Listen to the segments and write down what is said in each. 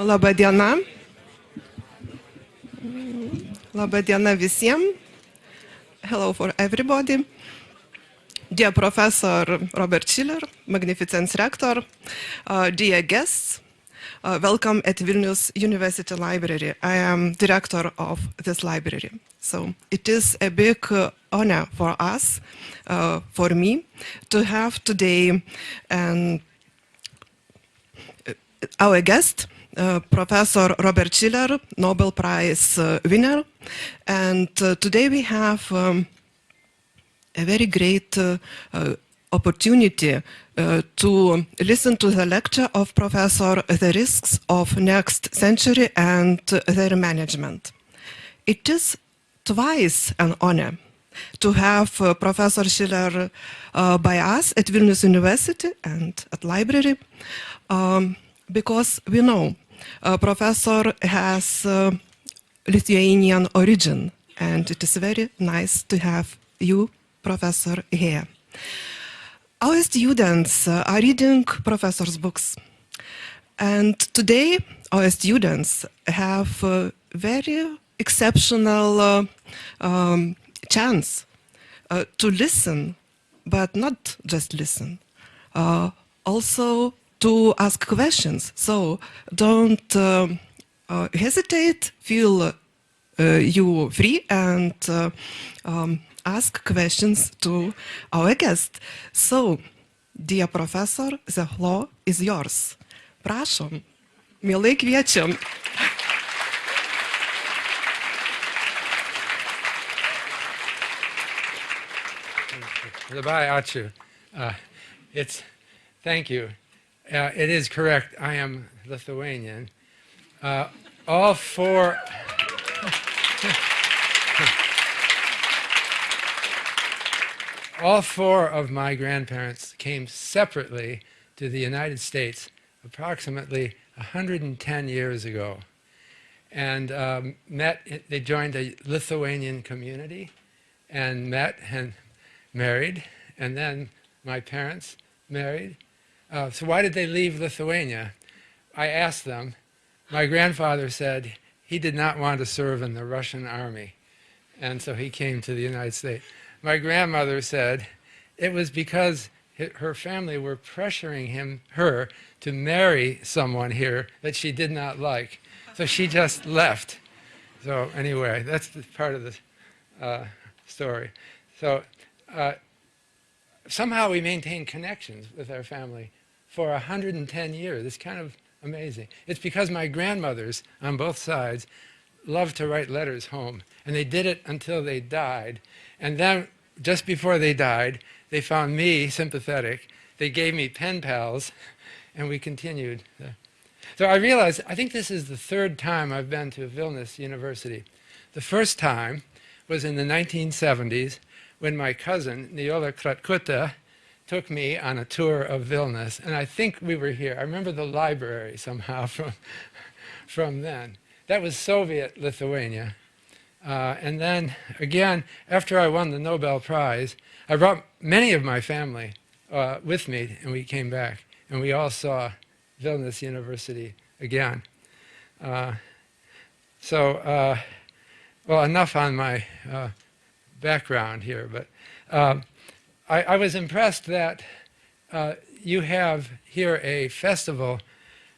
Labą dieną. Labą dieną visiems. Hello for everybody. Dear Professor Robert Šilerio, Magnificent Rector, dear guests, welcome at Vilnius University Library. I am director of this library. So it is a big honor for us, for me, to have today our guest, Professor Robert Šilerio, Nobel Prize winner. And today we have a very great opportunity to listen to the lecture of Professor The Risks of Next Century and Their Management. It is twice an honor to have Professor Šilerio by us at Vilnius University and at library, because we know Professor has Lithuanian origin, and it is very nice to have you, Professor, here. Our students are reading Professor's books, and today our students have a very exceptional chance to listen, but not just listen, also to ask questions. So don't hesitate, feel you free and ask questions to our guest. So, dear Professor, the floor is yours. Prašom, mielai kviečiam. Labai ačiū. Thank you. It is correct. I am Lithuanian. All four of my grandparents came separately to the United States approximately 110 years ago, and they joined a Lithuanian community and met and married, and then my parents married. So why did they leave Lithuania? I asked them. My grandfather said he did not want to serve in the Russian army, and so he came to the United States. My grandmother said it was because her family were pressuring her to marry someone here that she did not like, so she just left. So anyway, that's the part of the story. So somehow we maintain connections with our family for 110 years. It's kind of amazing. It's because my grandmothers on both sides loved to write letters home, and they did it until they died. And then, just before they died, they found me sympathetic. They gave me pen pals, and we continued. So I realized, I think this is the third time I've been to Vilnius University. The first time was in the 1970s, when my cousin, Niola Kratkuta, took me on a tour of Vilnius, and I think we were here. I remember the library somehow from then. That was Soviet Lithuania. And then, again, after I won the Nobel Prize, I brought many of my family with me, and we came back, and we all saw Vilnius University again. Well, enough on my background here, but I was impressed that you have here a festival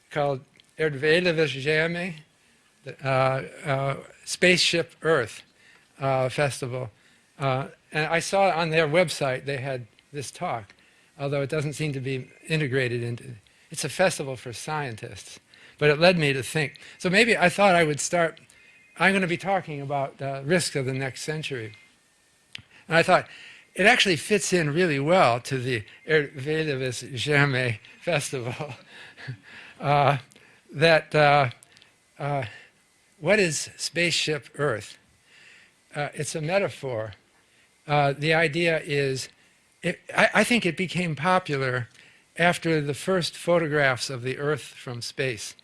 called Erdvėliavos Žemė, Spaceship Earth Festival. And I saw on their website they had this talk, although it doesn't seem to be integrated into it. It's a festival for scientists, but it led me to think. So maybe I thought I would start, I'm going to be talking about risks of the next century. And I thought, it actually fits in really well to the Erdvėliavos Žemė festival. What is Spaceship Earth? It's a metaphor. The idea is, I think it became popular after the first photographs of the Earth from space,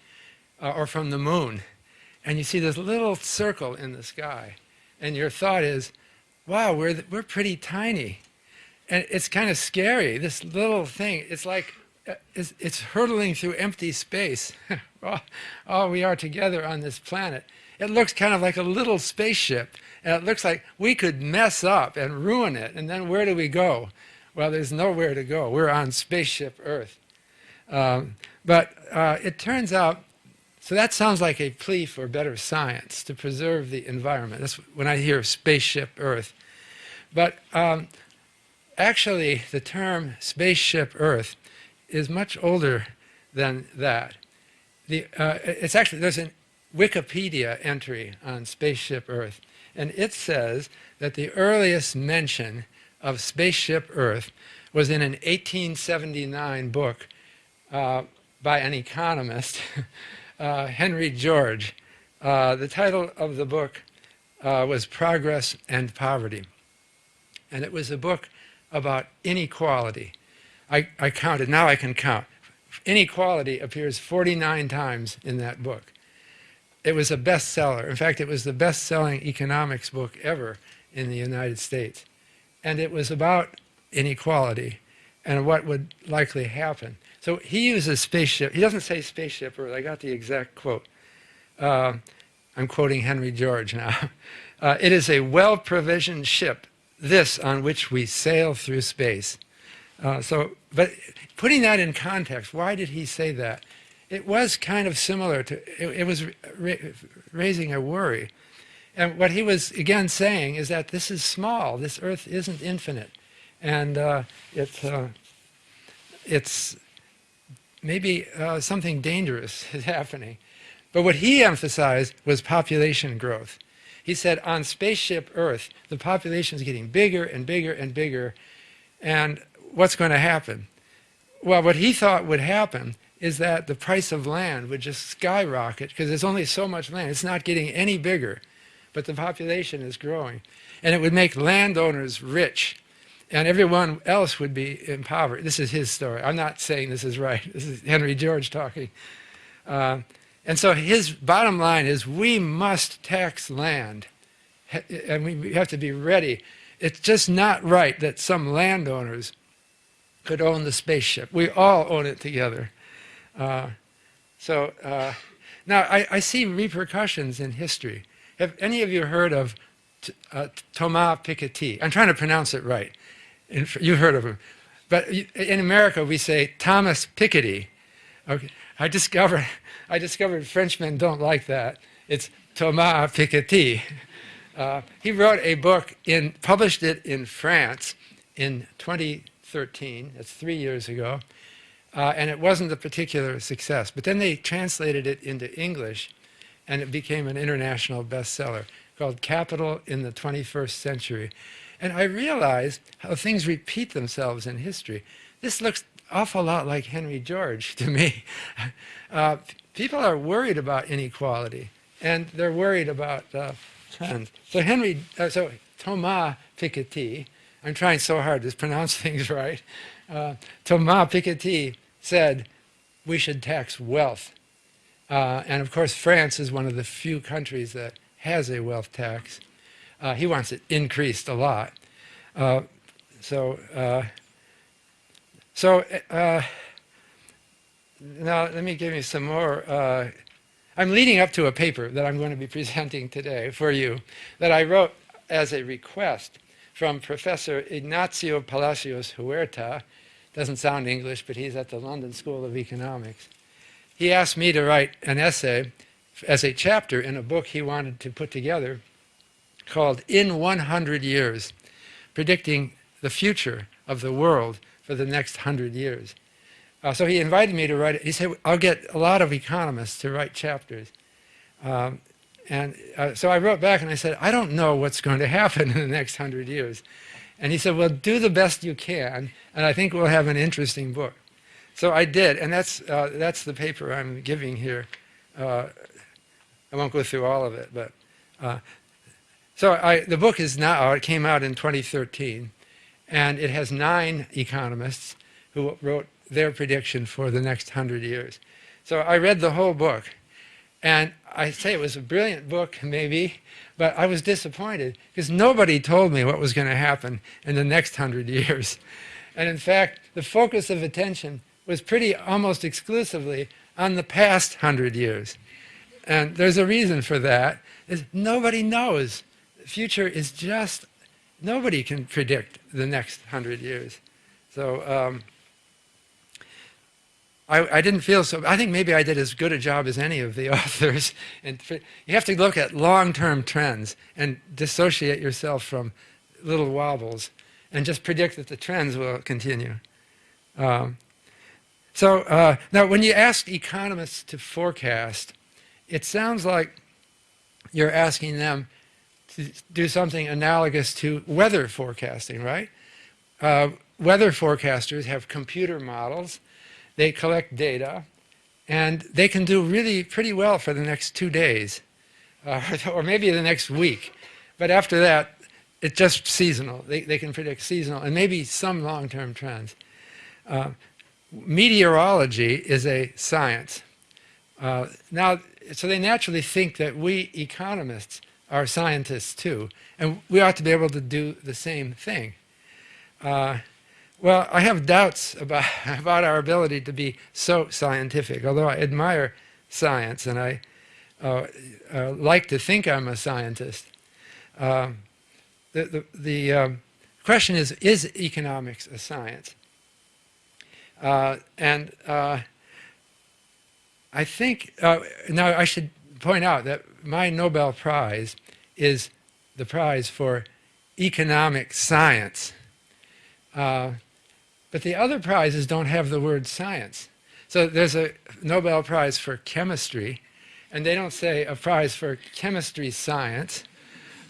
or from the moon. And you see this little circle in the sky, and your thought is, wow, we're pretty tiny. And it's kind of scary, this little thing. It's like, it's hurtling through empty space. all we are together on this planet. It looks kind of like a little spaceship, and it looks like we could mess up and ruin it, and then where do we go? Well, there's nowhere to go. We're on Spaceship Earth. But it turns out, so that sounds like a plea for better science, to preserve the environment. That's when I hear Spaceship Earth. But actually, the term Spaceship Earth is much older than that. It's actually, there's a Wikipedia entry on Spaceship Earth, and it says that the earliest mention of Spaceship Earth was in an 1879 book by an economist, Henry George. The title of the book was Progress and Poverty, and it was a book about inequality. I counted, now I can count. Inequality appears 49 times in that book. It was a bestseller. In fact, it was the best-selling economics book ever in the United States. And it was about inequality and what would likely happen. So he uses spaceship. He doesn't say Spaceship Earth. I got the exact quote. I'm quoting Henry George now. It is a well-provisioned ship, this on which we sail through space. But putting that in context, why did he say that? It was kind of similar to, it was raising a worry. And what he was, again, saying is that this is small. This Earth isn't infinite. And it's maybe something dangerous is happening. But what he emphasized was population growth. He said on Spaceship Earth, the population is getting bigger and bigger and bigger. And what's going to happen? Well, what he thought would happen is that the price of land would just skyrocket because there's only so much land. It's not getting any bigger, but the population is growing. And it would make landowners rich, and everyone else would be impoverished. This is his story. I'm not saying this is right. This is Henry George talking. And so his bottom line is we must tax land, and we have to be ready. It's just not right that some landowners could own the spaceship. We all own it together. Now I see repercussions in history. Have any of you heard of Thomas Piketty? I'm trying to pronounce it right. You've heard of him. But in America, we say Thomas Piketty. Okay. I discovered Frenchmen don't like that. It's Thomas Piketty. He wrote a book, published it in France in 2013. That's 3 years ago. And it wasn't a particular success. But then they translated it into English, and it became an international bestseller called Capital in the 21st Century. And I realized how things repeat themselves in history. This looks an awful lot like Henry George to me. People are worried about inequality, and they're worried about trends. So Thomas Piketty, I'm trying so hard to pronounce things right. Thomas Piketty said we should tax wealth. And of course, France is one of the few countries that has a wealth tax. He wants it increased a lot. Now let me give you some more. I'm leading up to a paper that I'm going to be presenting today for you that I wrote as a request from Professor Ignacio Palacios Huerta. Doesn't sound English, but he's at the London School of Economics. He asked me to write an essay as a chapter in a book he wanted to put together called In 100 Years, predicting the future of the world for the next 100 years. So he invited me to write it. He said, I'll get a lot of economists to write chapters. So I wrote back and I said, I don't know what's going to happen in the next 100 years. And he said, well, do the best you can, and I think we'll have an interesting book. So I did, and that's the paper I'm giving here. I won't go through all of it, but the book is now out. It came out in 2013, and it has 9 economists who wrote their prediction for the next 100 years. So I read the whole book, and I say it was a brilliant book, maybe, but I was disappointed because nobody told me what was going to happen in the next 100 years. And in fact, the focus of attention was almost exclusively on the past 100 years. And there's a reason for that, is nobody knows. The future is just, nobody can predict the next 100 years. So I didn't feel so, I think maybe I did as good a job as any of the authors. And you have to look at long-term trends and dissociate yourself from little wobbles and just predict that the trends will continue. Now when you ask economists to forecast, it sounds like you're asking them to do something analogous to weather forecasting, right? Weather forecasters have computer models. They collect data, and they can do really pretty well for the next 2 days, or maybe the next week. But after that, it's just seasonal. They can predict seasonal and maybe some long-term trends. Meteorology is a science. Now, so they naturally think that we economists are scientists too, and we ought to be able to do the same thing. Well, I have doubts about our ability to be so scientific, although I admire science and I like to think I'm a scientist. The question is economics a science? I think, now I should point out that my Nobel Prize is the prize for economic science. But the other prizes don't have the word science. So there's a Nobel Prize for chemistry, and they don't say a prize for chemistry science.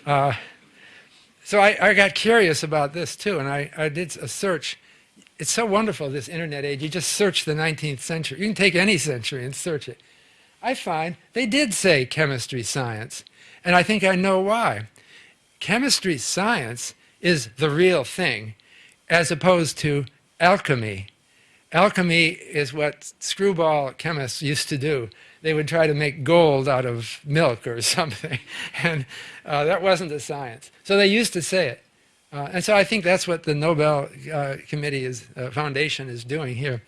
So I got curious about this too, and I did a search. It's so wonderful, this internet age. You just search the 19th century. You can take any century and search it. I find they did say chemistry science, and I think I know why. Chemistry science is the real thing, as opposed to alchemy. Alchemy is what screwball chemists used to do. They would try to make gold out of milk or something, and that wasn't a science. So they used to say it. And so I think that's what the Nobel Foundation is doing here.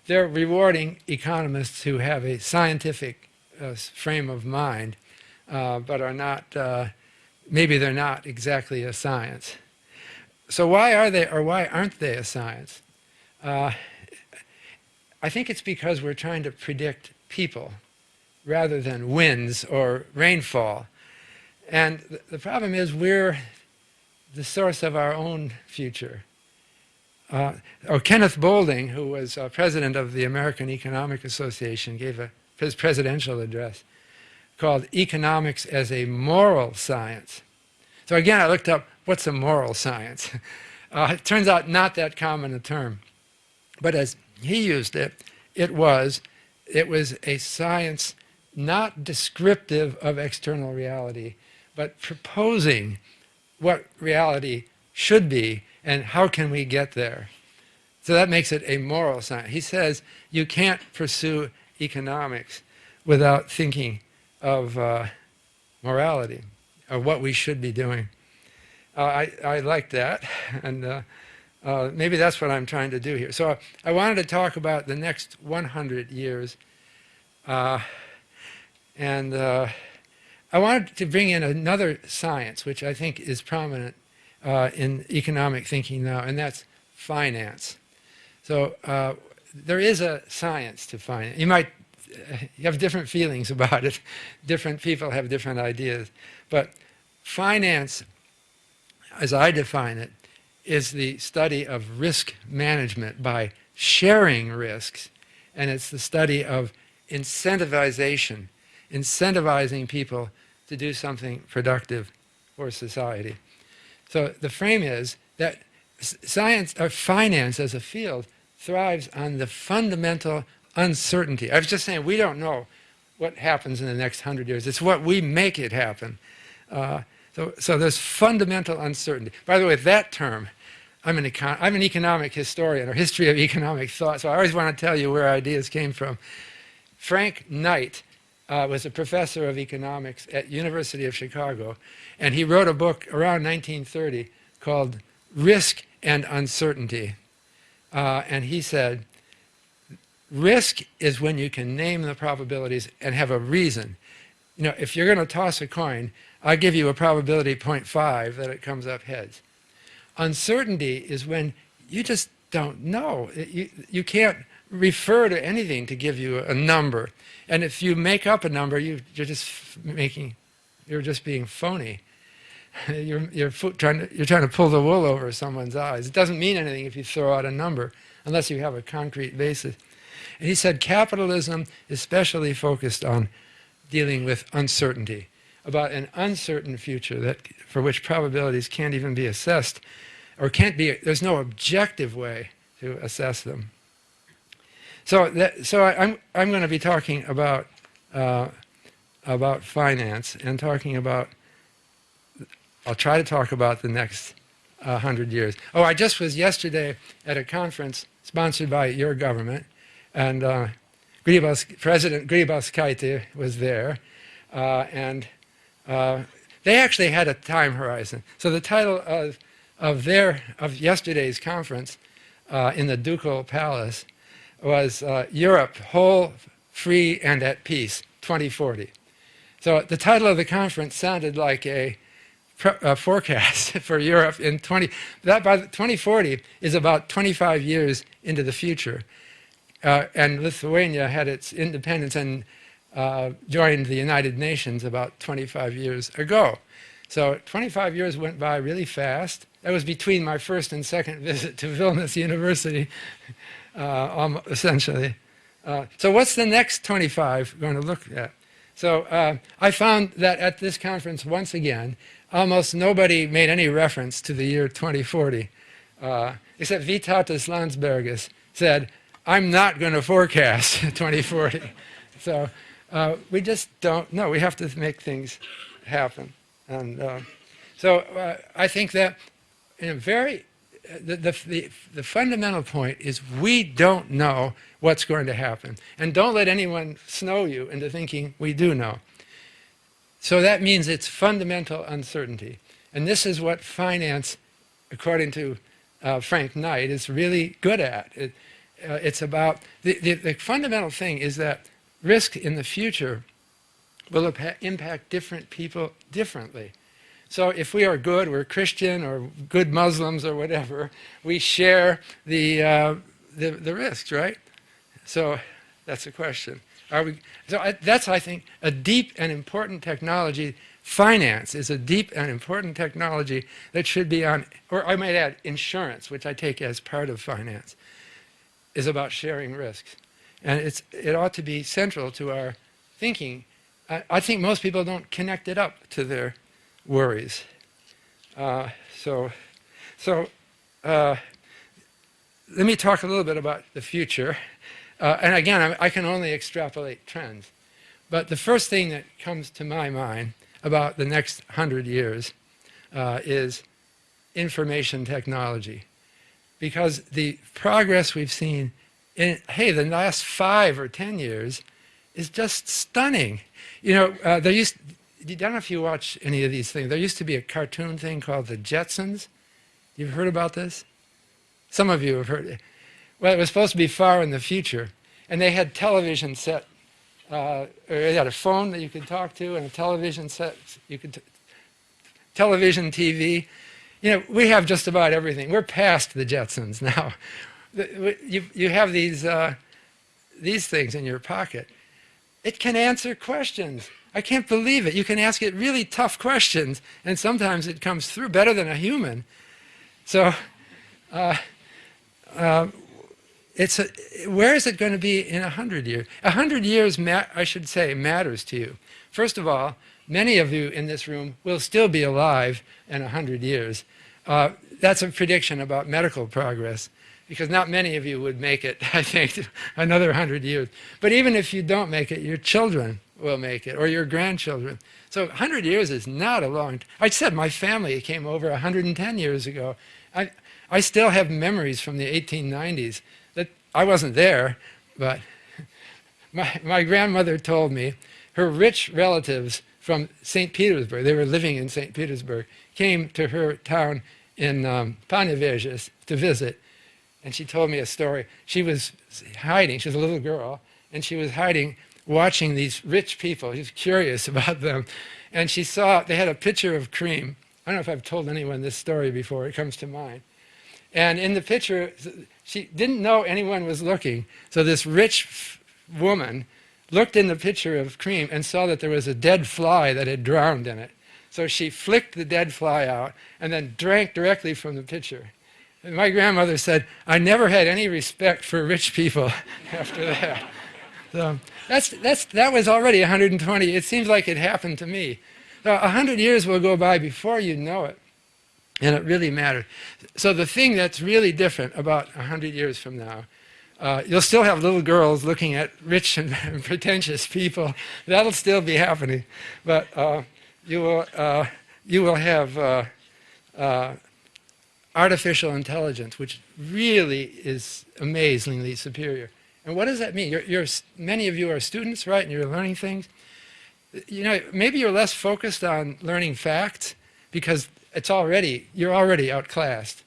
They're rewarding economists who have a scientific frame of mind, but are not, maybe they're not exactly a science. So why are they, or why aren't they a science? I think it's because we're trying to predict people rather than winds or rainfall. And the problem is we're the source of our own future. Kenneth Boulding, who was president of the American Economic Association, gave his presidential address called Economics as a Moral Science. So again, I looked up, what's a moral science? It turns out not that common a term. But as he used it, it was a science not descriptive of external reality, but proposing what reality should be and how can we get there. So that makes it a moral science. He says you can't pursue economics without thinking of morality, or what we should be doing. I like that, and maybe that's what I'm trying to do here. So I wanted to talk about the next 100 years, and I wanted to bring in another science, which I think is prominent in economic thinking now, and that's finance. So there is a science to finance. You have different feelings about it. Different people have different ideas. But finance, as I define it, is the study of risk management by sharing risks, and it's the study of incentivization, incentivizing people to do something productive for society. So the frame is that science, or finance as a field, thrives on the fundamental uncertainty. I was just saying, we don't know what happens in the next 100 years. It's what we make it happen. So there's fundamental uncertainty. By the way, that term, I'm an economic historian, or history of economic thought, so I always want to tell you where ideas came from. Frank Knight was a professor of economics at University of Chicago, and he wrote a book around 1930 called Risk and Uncertainty. And he said, Risk is when you can name the probabilities and have a reason. You know, if you're going to toss a coin, I'll give you a probability 0.5 that it comes up heads. Uncertainty is when you just don't know. You can't refer to anything to give you a number. And if you make up a number, you're just being phony. You're trying to pull the wool over someone's eyes. It doesn't mean anything if you throw out a number unless you have a concrete basis. And he said capitalism is specially focused on dealing with uncertainty, about an uncertain future for which probabilities can't even be assessed, or there's no objective way to assess them. So I'm going to be talking about finance and I'll try to talk about the next 100 years. Oh, I just was yesterday at a conference sponsored by your government, and President Paskaita was there, and they actually had a time horizon. So the title of yesterday's conference in the Ducal Palace was Europe, Whole, Free, and at Peace, 2040. So the title of the conference sounded like a forecast for Europe in by 2040 is about 25 years into the future. And Lithuania had its independence and joined the United Nations about 25 years ago. So 25 years went by really fast. That was between my first and second visit to Vilnius University, essentially. So what's the next 25 going to look at? So I found that at this conference, once again, almost nobody made any reference to the year 2040, except Vytautas Landsbergis said, I'm not going to forecast 2040. So we just don't know. We have to make things happen. And so I think that in a the fundamental point is we don't know what's going to happen. And don't let anyone snow you into thinking we do know. So that means it's fundamental uncertainty. And this is what finance, according to Frank Knight, is really good at. It's about, the fundamental thing is that risk in the future will impact different people differently. So if we are good, we're Christian or good Muslims or whatever, we share the risks, right? So that's the question. That's, I think, a deep and important technology. Finance is a deep and important technology that should be on, or I might add, insurance, which I take as part of finance, is about sharing risks. And it ought to be central to our thinking. I think most people don't connect it up to their worries. Let me talk a little bit about the future. And again, I can only extrapolate trends. But the first thing that comes to my mind about the next 100 years is information technology. Because the progress we've seen in, the last 5 or 10 years is just stunning. You know, I don't know if you watch any of these things. There used to be a cartoon thing called the Jetsons. You've heard about this? Some of you have heard it. Well, it was supposed to be far in the future. And they had television set, or they had a phone that you could talk to and a television set. Television, TV. You know, we have just about everything. We're past the Jetsons now. You have these things in your pocket. It can answer questions. I can't believe it. You can ask it really tough questions, and sometimes it comes through better than a human. So where is it going to be in 100 years? 100 years, I should say, matters to you. First of all, many of you in this room will still be alive in 100 years. That's a prediction about medical progress, because not many of you would make it, I think, another 100 years. But even if you don't make it, your children will make it, or your grandchildren. So 100 years is not a long time. I said my family came over 110 years ago. I still have memories from the 1890s that I wasn't there, but my grandmother told me her rich relatives from St. Petersburg, they were living in St. Petersburg, came to her town in Panevėžys to visit. and she told me a story. She was hiding, she was a little girl, and she was hiding, watching these rich people. She was curious about them. And she saw, they had a pitcher of cream. I don't know if I've told anyone this story before, it comes to mind. And in the pitcher, she didn't know anyone was looking. So this rich woman looked in the pitcher of cream and saw that there was a dead fly that had drowned in it. So she flicked the dead fly out and then drank directly from the pitcher. And my grandmother said, I never had any respect for rich people after that. So that was already 120. It seems like it happened to me. So 100 years will go by before you know it. And it really mattered. So the thing that's really different about 100 years from now, you'll still have little girls looking at rich and pretentious people. That'll still be happening. But you will have artificial intelligence, which really is amazingly superior. And what does that mean? Many of you are students, right? And you're learning things. You know, maybe you're less focused on learning facts because you're already outclassed.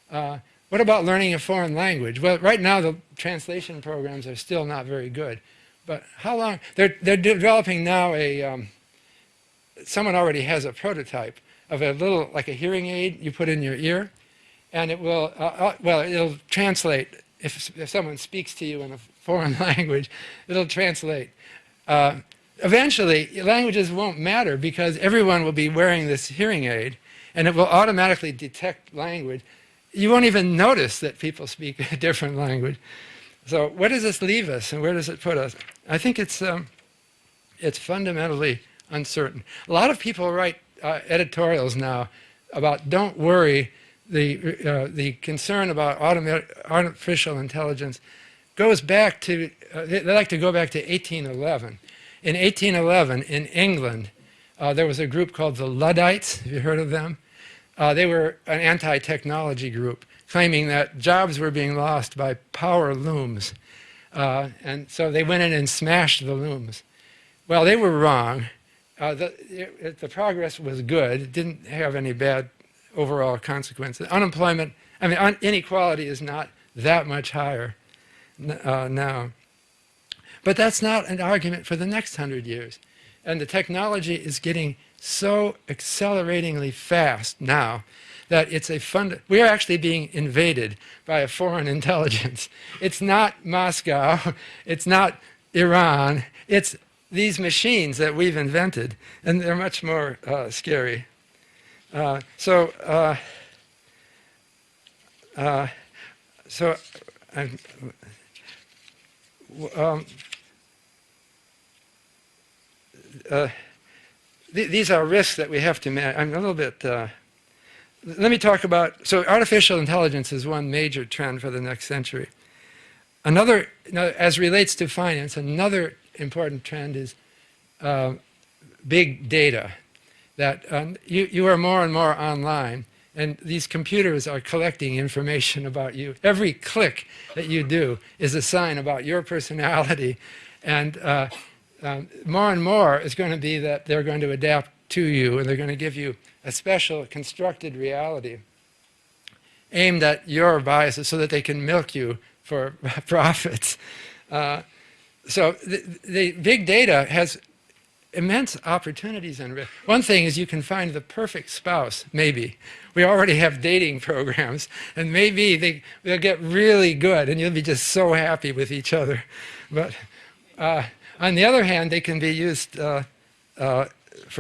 What about learning a foreign language? Well, right now the translation programs are still not very good. But how long? They're developing now someone already has a prototype of a little, like a hearing aid you put in your ear, and it will, it'll translate. If someone speaks to you in a foreign language, it'll translate. Eventually, languages won't matter because everyone will be wearing this hearing aid, and it will automatically detect language. You won't even notice that people speak a different language. So where does this leave us, and where does it put us? I think it's fundamentally uncertain. A lot of people write editorials now about don't worry. The concern about artificial intelligence goes back to, they like to go back to 1811. In 1811, in England, there was a group called the Luddites. Have you heard of them? They were an anti-technology group, claiming that jobs were being lost by power looms. And so they went in and smashed the looms. Well, they were wrong. The progress was good. It didn't have any bad overall consequences. Unemployment, inequality is not that much higher now. But that's not an argument for the next 100 years. And the technology is getting so acceleratingly fast now that it's we are actually being invaded by a foreign intelligence. It's not Moscow, it's not Iran, it's these machines that we've invented, and they're much more scary. These are risks that we have to manage. I'm a little bit, let me talk about, so artificial intelligence is one major trend for the next century. Another, as relates to finance, another important trend is big data. That you are more and more online, and these computers are collecting information about you. Every click that you do is a sign about your personality, and more and more is going to be that they're going to adapt to you, and they're going to give you a special constructed reality aimed at your biases so that they can milk you for profits. So the big data has immense opportunities and risks. One thing is you can find the perfect spouse, maybe. We already have dating programs, and maybe they'll get really good, and you'll be just so happy with each other. But on the other hand, they can be used for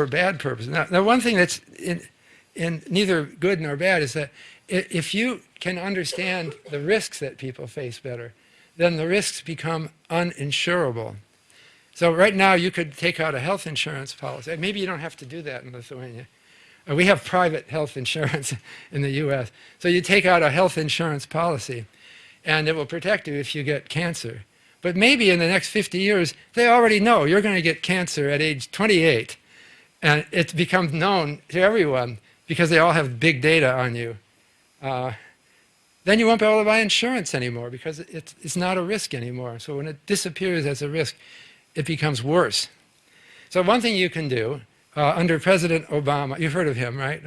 bad purposes. Now one thing that's in neither good nor bad is that if you can understand the risks that people face better, then the risks become uninsurable. So right now you could take out a health insurance policy. Maybe you don't have to do that in Lithuania. We have private health insurance in the US. So you take out a health insurance policy and it will protect you if you get cancer. But maybe in the next 50 years, they already know you're going to get cancer at age 28. And it's become known to everyone because they all have big data on you. Then you won't be able to buy insurance anymore because it's not a risk anymore. So when it disappears as a risk, it becomes worse. So one thing you can do, under President Obama. You've heard of him, right?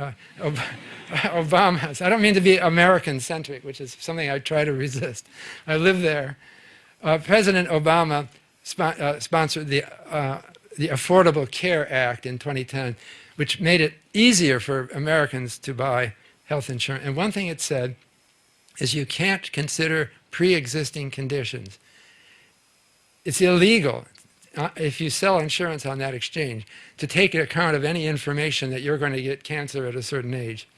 Obama. I don't mean to be American-centric, which is something I try to resist. I live there. President Obama sponsored the Affordable Care Act in 2010, which made it easier for Americans to buy health insurance. And one thing it said is you can't consider pre-existing conditions. It's illegal if you sell insurance on that exchange to take account of any information that you're going to get cancer at a certain age.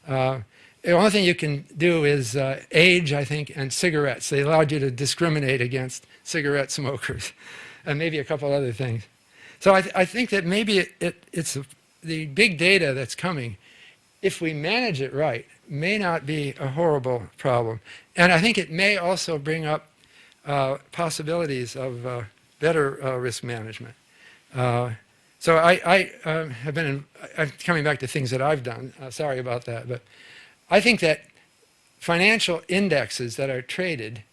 The only thing you can do is age, I think, and cigarettes. They allowed you to discriminate against cigarette smokers, and maybe a couple other things. So I think that maybe it's the big data that's coming, if we manage it right, may not be a horrible problem. And I think it may also bring up possibilities of better risk management. So I have been, I'm coming back to things that I've done, sorry about that, but I think that financial indexes that are traded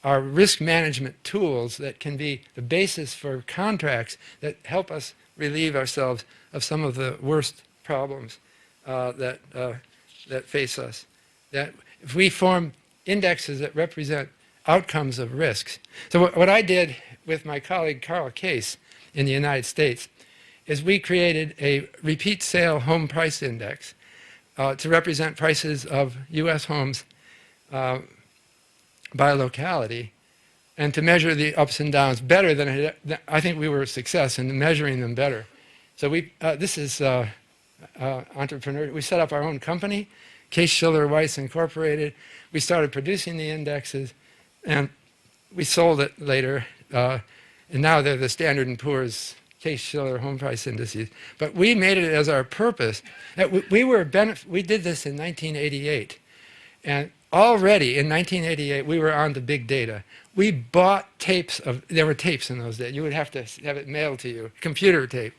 are risk management tools that can be the basis for contracts that help us relieve ourselves of some of the worst problems that face us. That if we form indexes that represent outcomes of risks. So what I did with my colleague Carl Case in the United States is we created a repeat sale home price index to represent prices of US homes by locality, and to measure the ups and downs better than I think we were a success in measuring them better. So this is entrepreneur. We set up our own company, Case Shiller Weiss Incorporated. We started producing the indexes, and we sold it later. And now they're the Standard & Poor's Case Shiller home price indices. But we made it as our purpose. We did this in 1988. And already in 1988, we were on to big data. We bought tapes of, there were tapes in those days. You would have to have it mailed to you, computer tape.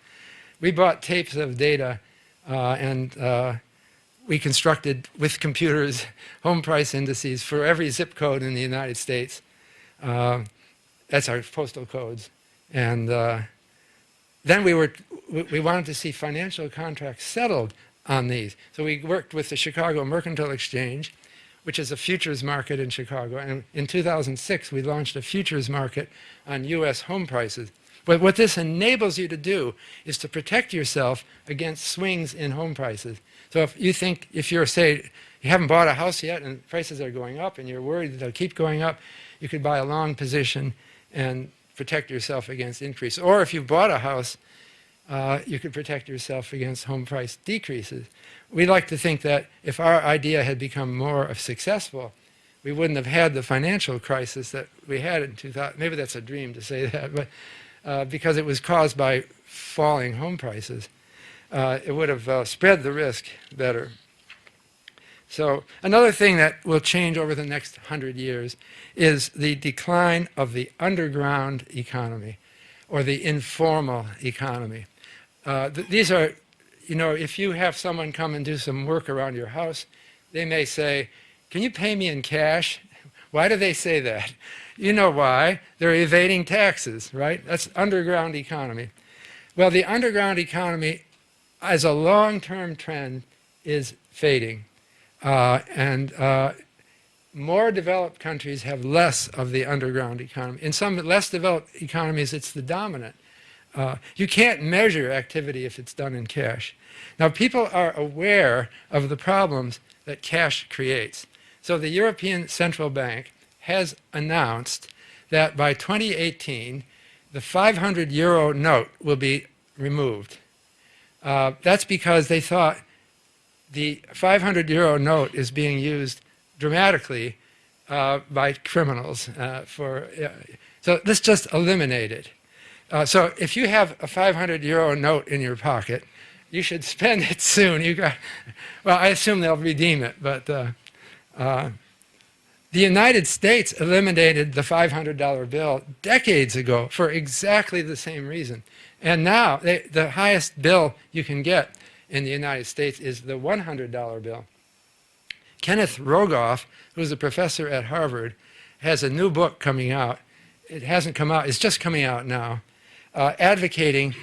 We bought tapes of data and we constructed with computers home price indices for every zip code in the United States. That's our postal codes. And then we wanted to see financial contracts settled on these. So we worked with the Chicago Mercantile Exchange, which is a futures market in Chicago. And in 2006, we launched a futures market on US home prices. But what this enables you to do is to protect yourself against swings in home prices. So if you think, if you're, say, you haven't bought a house yet and prices are going up and you're worried that they'll keep going up, you could buy a long position and protect yourself against increase. Or if you've bought a house, you could protect yourself against home price decreases. We like to think that if our idea had become more successful, we wouldn't have had the financial crisis that we had in 2000. Maybe that's a dream to say that, but because it was caused by falling home prices, it would have spread the risk better. So another thing that will change over the next 100 years is the decline of the underground economy, or the informal economy. These are, you know, if you have someone come and do some work around your house, they may say, "Can you pay me in cash?" Why do they say that? You know why. They're evading taxes, right? That's underground economy. Well, the underground economy, as a long-term trend, is fading. More developed countries have less of the underground economy. In some less developed economies, it's the dominant. You can't measure activity if it's done in cash. Now, people are aware of the problems that cash creates. So the European Central Bank has announced that by 2018, the 500 euro note will be removed. That's because they thought the 500 euro note is being used dramatically by criminals. So let's just eliminate it. So if you have a 500 euro note in your pocket, you should spend it soon. Well, I assume they'll redeem it, but the United States eliminated the $500 bill decades ago for exactly the same reason. And now the highest bill you can get in the United States is the $100 bill. Kenneth Rogoff, who's a professor at Harvard, has a new book coming out. It hasn't come out, it's just coming out now, advocating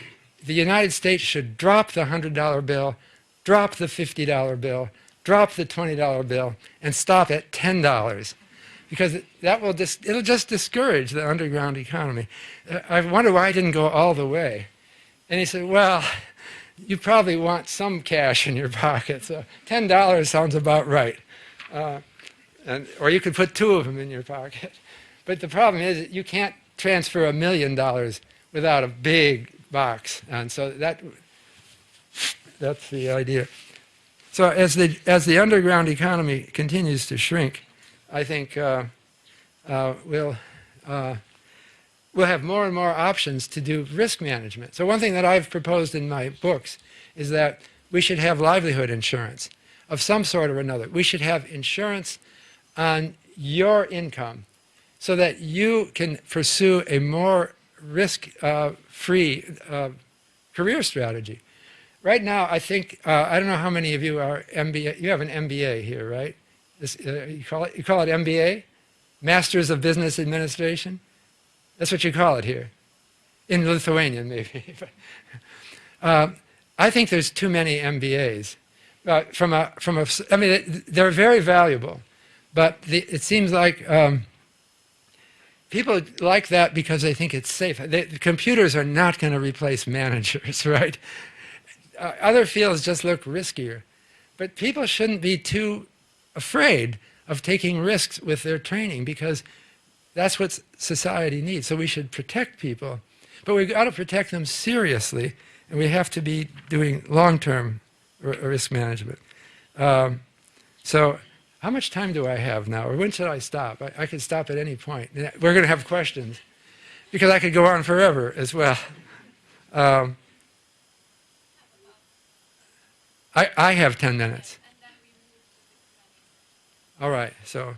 the United States should drop the $100 bill, drop the $50 bill, drop the $20 bill, and stop at $10. Because that will it'll just discourage the underground economy. I wonder why I didn't go all the way. And he said, well, you probably want some cash in your pocket, so $10 sounds about right. Or you could put 2 of them in your pocket. But the problem is that you can't transfer $1 million without a big box. And so that's the idea. So as the underground economy continues to shrink, I think we'll have more and more options to do risk management. So one thing that I've proposed in my books is that we should have livelihood insurance of some sort or another. We should have insurance on your income so that you can pursue a more risk-free career strategy. Right now, I think, I don't know how many of you are MBA, you have an MBA here, right? You call it MBA? Masters of Business Administration? That's what you call it here. In Lithuanian, maybe. I think there's too many MBAs. I mean, they're very valuable, but it seems like people like that because they think it's safe. The computers are not going to replace managers, right? Other fields just look riskier. But people shouldn't be too afraid of taking risks with their training because that's what society needs. So we should protect people, but we've got to protect them seriously, and we have to be doing long-term risk management. So how much time do I have now, or when should I stop? I could stop at any point. We're going to have questions, because I could go on forever as well. I have 10 minutes. All right, so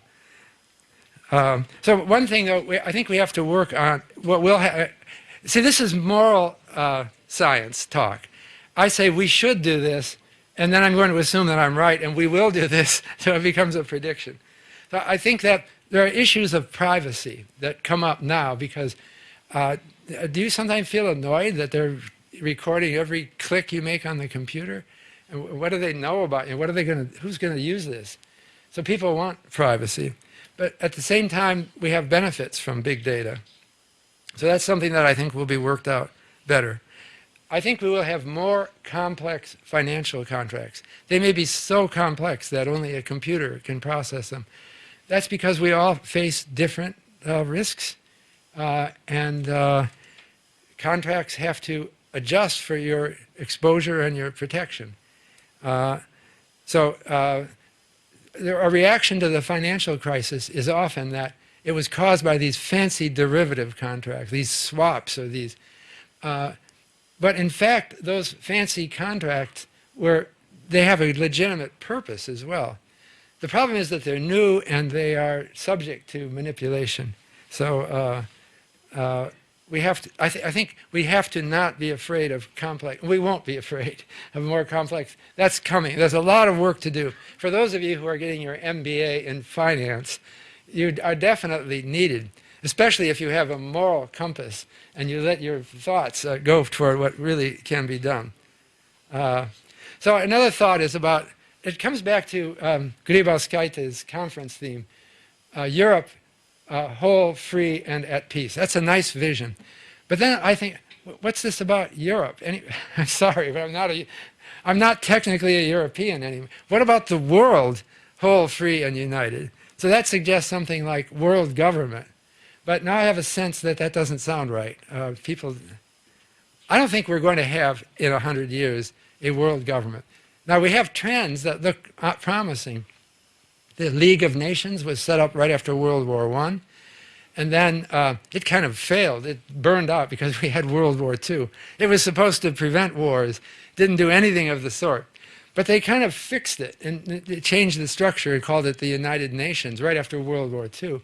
one thing though, I think we have to work on what we'll have. See, this is moral science talk. I say we should do this, and then I'm going to assume that I'm right, and we will do this, so it becomes a prediction. So I think that there are issues of privacy that come up now because do you sometimes feel annoyed that they're recording every click you make on the computer? And what do they know about you? What are they going to? Who's going to use this? So people want privacy, but at the same time, we have benefits from big data. So that's something that I think will be worked out better. I think we will have more complex financial contracts. They may be so complex that only a computer can process them. That's because we all face different risks, and contracts have to adjust for your exposure and your protection. A reaction to the financial crisis is often that it was caused by these fancy derivative contracts, these swaps or these. But in fact, those fancy contracts they have a legitimate purpose as well. The problem is that they're new and they are subject to manipulation. So we have to. I think we have to not be afraid of complex. We won't be afraid of more complex. That's coming. There's a lot of work to do. For those of you who are getting your MBA in finance, you are definitely needed, especially if you have a moral compass and you let your thoughts go toward what really can be done. So another thought is about. It comes back to Paskaita's conference theme, Europe. Whole, free, and at peace. That's a nice vision. But then I think, what's this about Europe? I'm sorry, but I'm not technically a European anymore. What about the world, whole, free, and united? So that suggests something like world government. But now I have a sense that that doesn't sound right. I don't think we're going to have, in 100 years, a world government. Now we have trends that look promising. The League of Nations was set up right after World War I, and then it kind of failed. It burned out because we had World War II. It was supposed to prevent wars, didn't do anything of the sort. But they kind of fixed it, and they changed the structure and called it the United Nations right after World War II.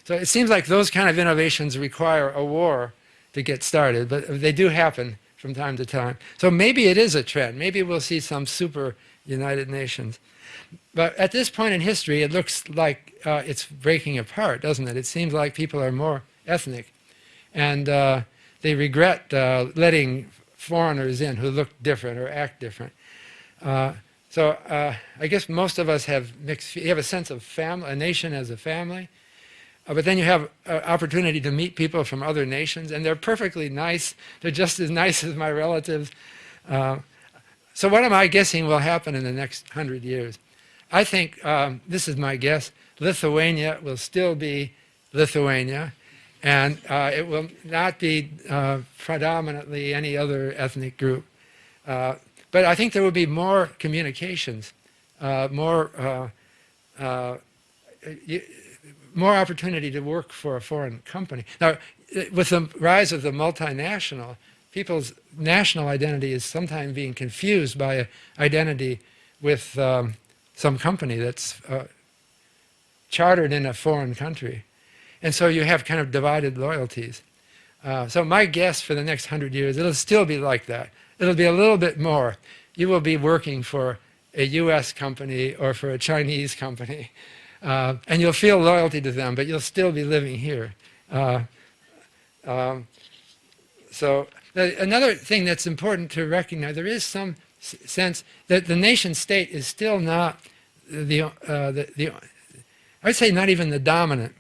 So it seems like those kind of innovations require a war to get started, but they do happen from time to time. So maybe it is a trend. Maybe we'll see some super United Nations. But at this point in history, it looks like it's breaking apart, doesn't it? It seems like people are more ethnic. And they regret letting foreigners in who look different or act different. So I guess most of us have you have a sense of family, a nation as a family, but then you have an opportunity to meet people from other nations, and they're perfectly nice. They're just as nice as my relatives. So what am I guessing will happen in the next 100 years? I think, this is my guess, Lithuania will still be Lithuania, and it will not be predominantly any other ethnic group. But I think there will be more communications, more opportunity to work for a foreign company. Now, with the rise of the multinational, people's national identity is sometimes being confused by an identity with some company that's chartered in a foreign country. And so you have kind of divided loyalties. So my guess for the next 100 years, it'll still be like that. It'll be a little bit more. You will be working for a US company or for a Chinese company, and you'll feel loyalty to them, but you'll still be living here. So another thing that's important to recognize, there is some sense that the nation state is still not I would say not even the dominant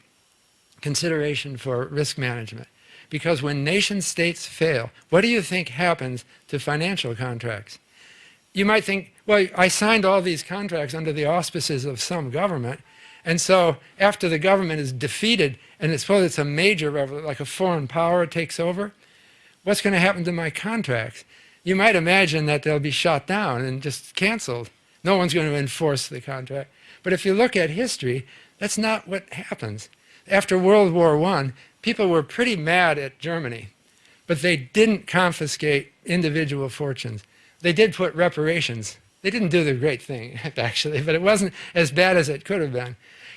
consideration for risk management. Because when nation states fail, what do you think happens to financial contracts? You might think, well, I signed all these contracts under the auspices of some government, and so after the government is defeated, and suppose it's a major revolution, like a foreign power takes over, what's going to happen to my contracts? You might imagine that they'll be shot down and just canceled. No one's going to enforce the contract. But if you look at history, that's not what happens. After World War I, people were pretty mad at Germany, but they didn't confiscate individual fortunes. They did put reparations. They didn't do the great thing, actually, but it wasn't as bad as it could have been.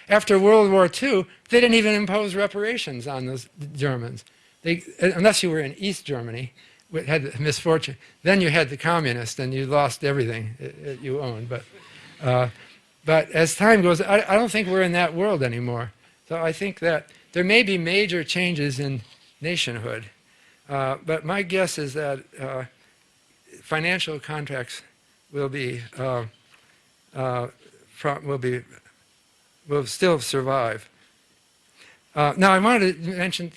After World War II, they didn't even impose reparations on those Germans. Unless you were in East Germany, had the misfortune, then you had the communists and you lost everything you owned. But as time goes, I don't think we're in that world anymore. So I think that there may be major changes in nationhood, but my guess is that financial contracts will still survive. Now I wanted to mention,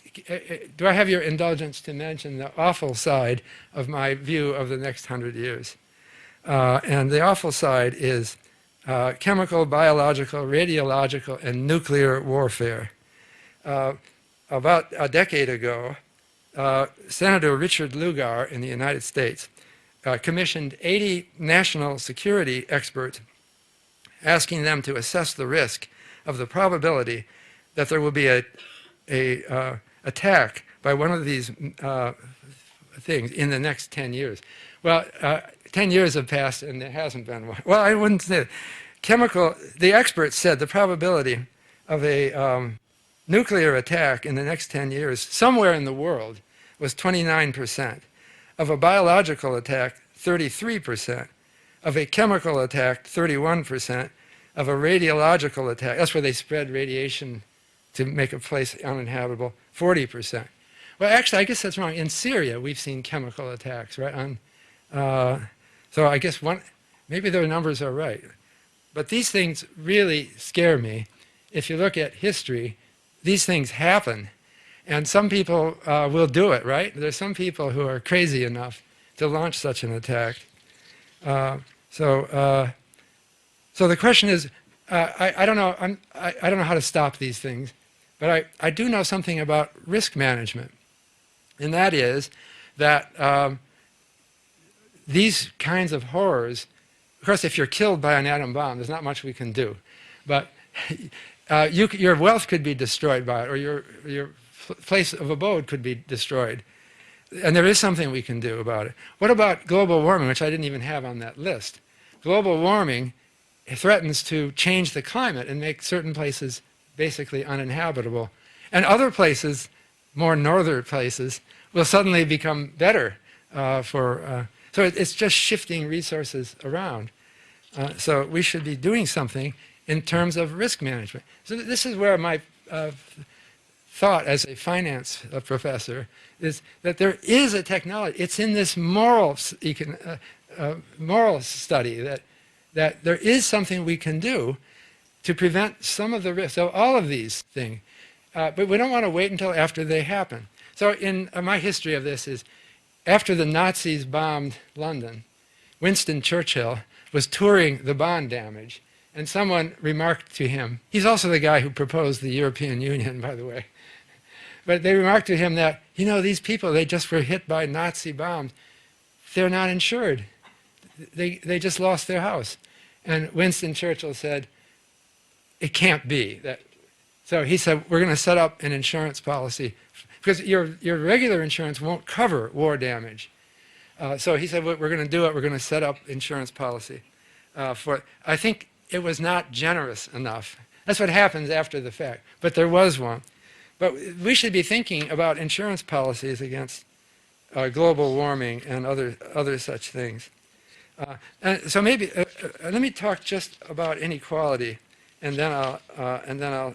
do I have your indulgence to mention the awful side of my view of the next 100 years? And the awful side is chemical, biological, radiological, and nuclear warfare. About a decade ago, Senator Richard Lugar in the United States commissioned 80 national security experts, asking them to assess the risk of the probability that there will be a attack by one of these things in the next 10 years. Well, 10 years have passed and there hasn't been one. Well, I wouldn't say that. The experts said the probability of a nuclear attack in the next 10 years somewhere in the world was 29%. Of a biological attack, 33%. Of a chemical attack, 31%. Of a radiological attack, that's where they spread radiation to make a place uninhabitable, 40%. Well, actually, I guess that's wrong. In Syria, we've seen chemical attacks, right? So I guess maybe their numbers are right. But these things really scare me. If you look at history, these things happen. And some people will do it, right? There's some people who are crazy enough to launch such an attack. So the question is, I don't know. I don't know how to stop these things, but I do know something about risk management, and that is that these kinds of horrors. Of course, if you're killed by an atom bomb, there's not much we can do, but your wealth could be destroyed by it, or your place of abode could be destroyed. And there is something we can do about it. What about global warming, which I didn't even have on that list? Global warming threatens to change the climate and make certain places basically uninhabitable. And other places, more northern places, will suddenly become better so it's just shifting resources around. So we should be doing something in terms of risk management. So this is where my thought as a finance professor is that there is a technology. It's in this moral study that there is something we can do to prevent some of the risks. So all of these things. But we don't want to wait until after they happen. So in my history of this is, after the Nazis bombed London, Winston Churchill was touring the bond damage, and someone remarked to him, he's also the guy who proposed the European Union, by the way, but they remarked to him that, you know, these people, they just were hit by Nazi bombs. They're not insured. They just lost their house. And Winston Churchill said, it can't be. So he said, we're going to set up an insurance policy, because your regular insurance won't cover war damage. So he said, we're going to do it. We're going to set up insurance policy. I think it was not generous enough. That's what happens after the fact. But there was one. But we should be thinking about insurance policies against global warming and other such things. And so maybe let me talk just about inequality, and then I'll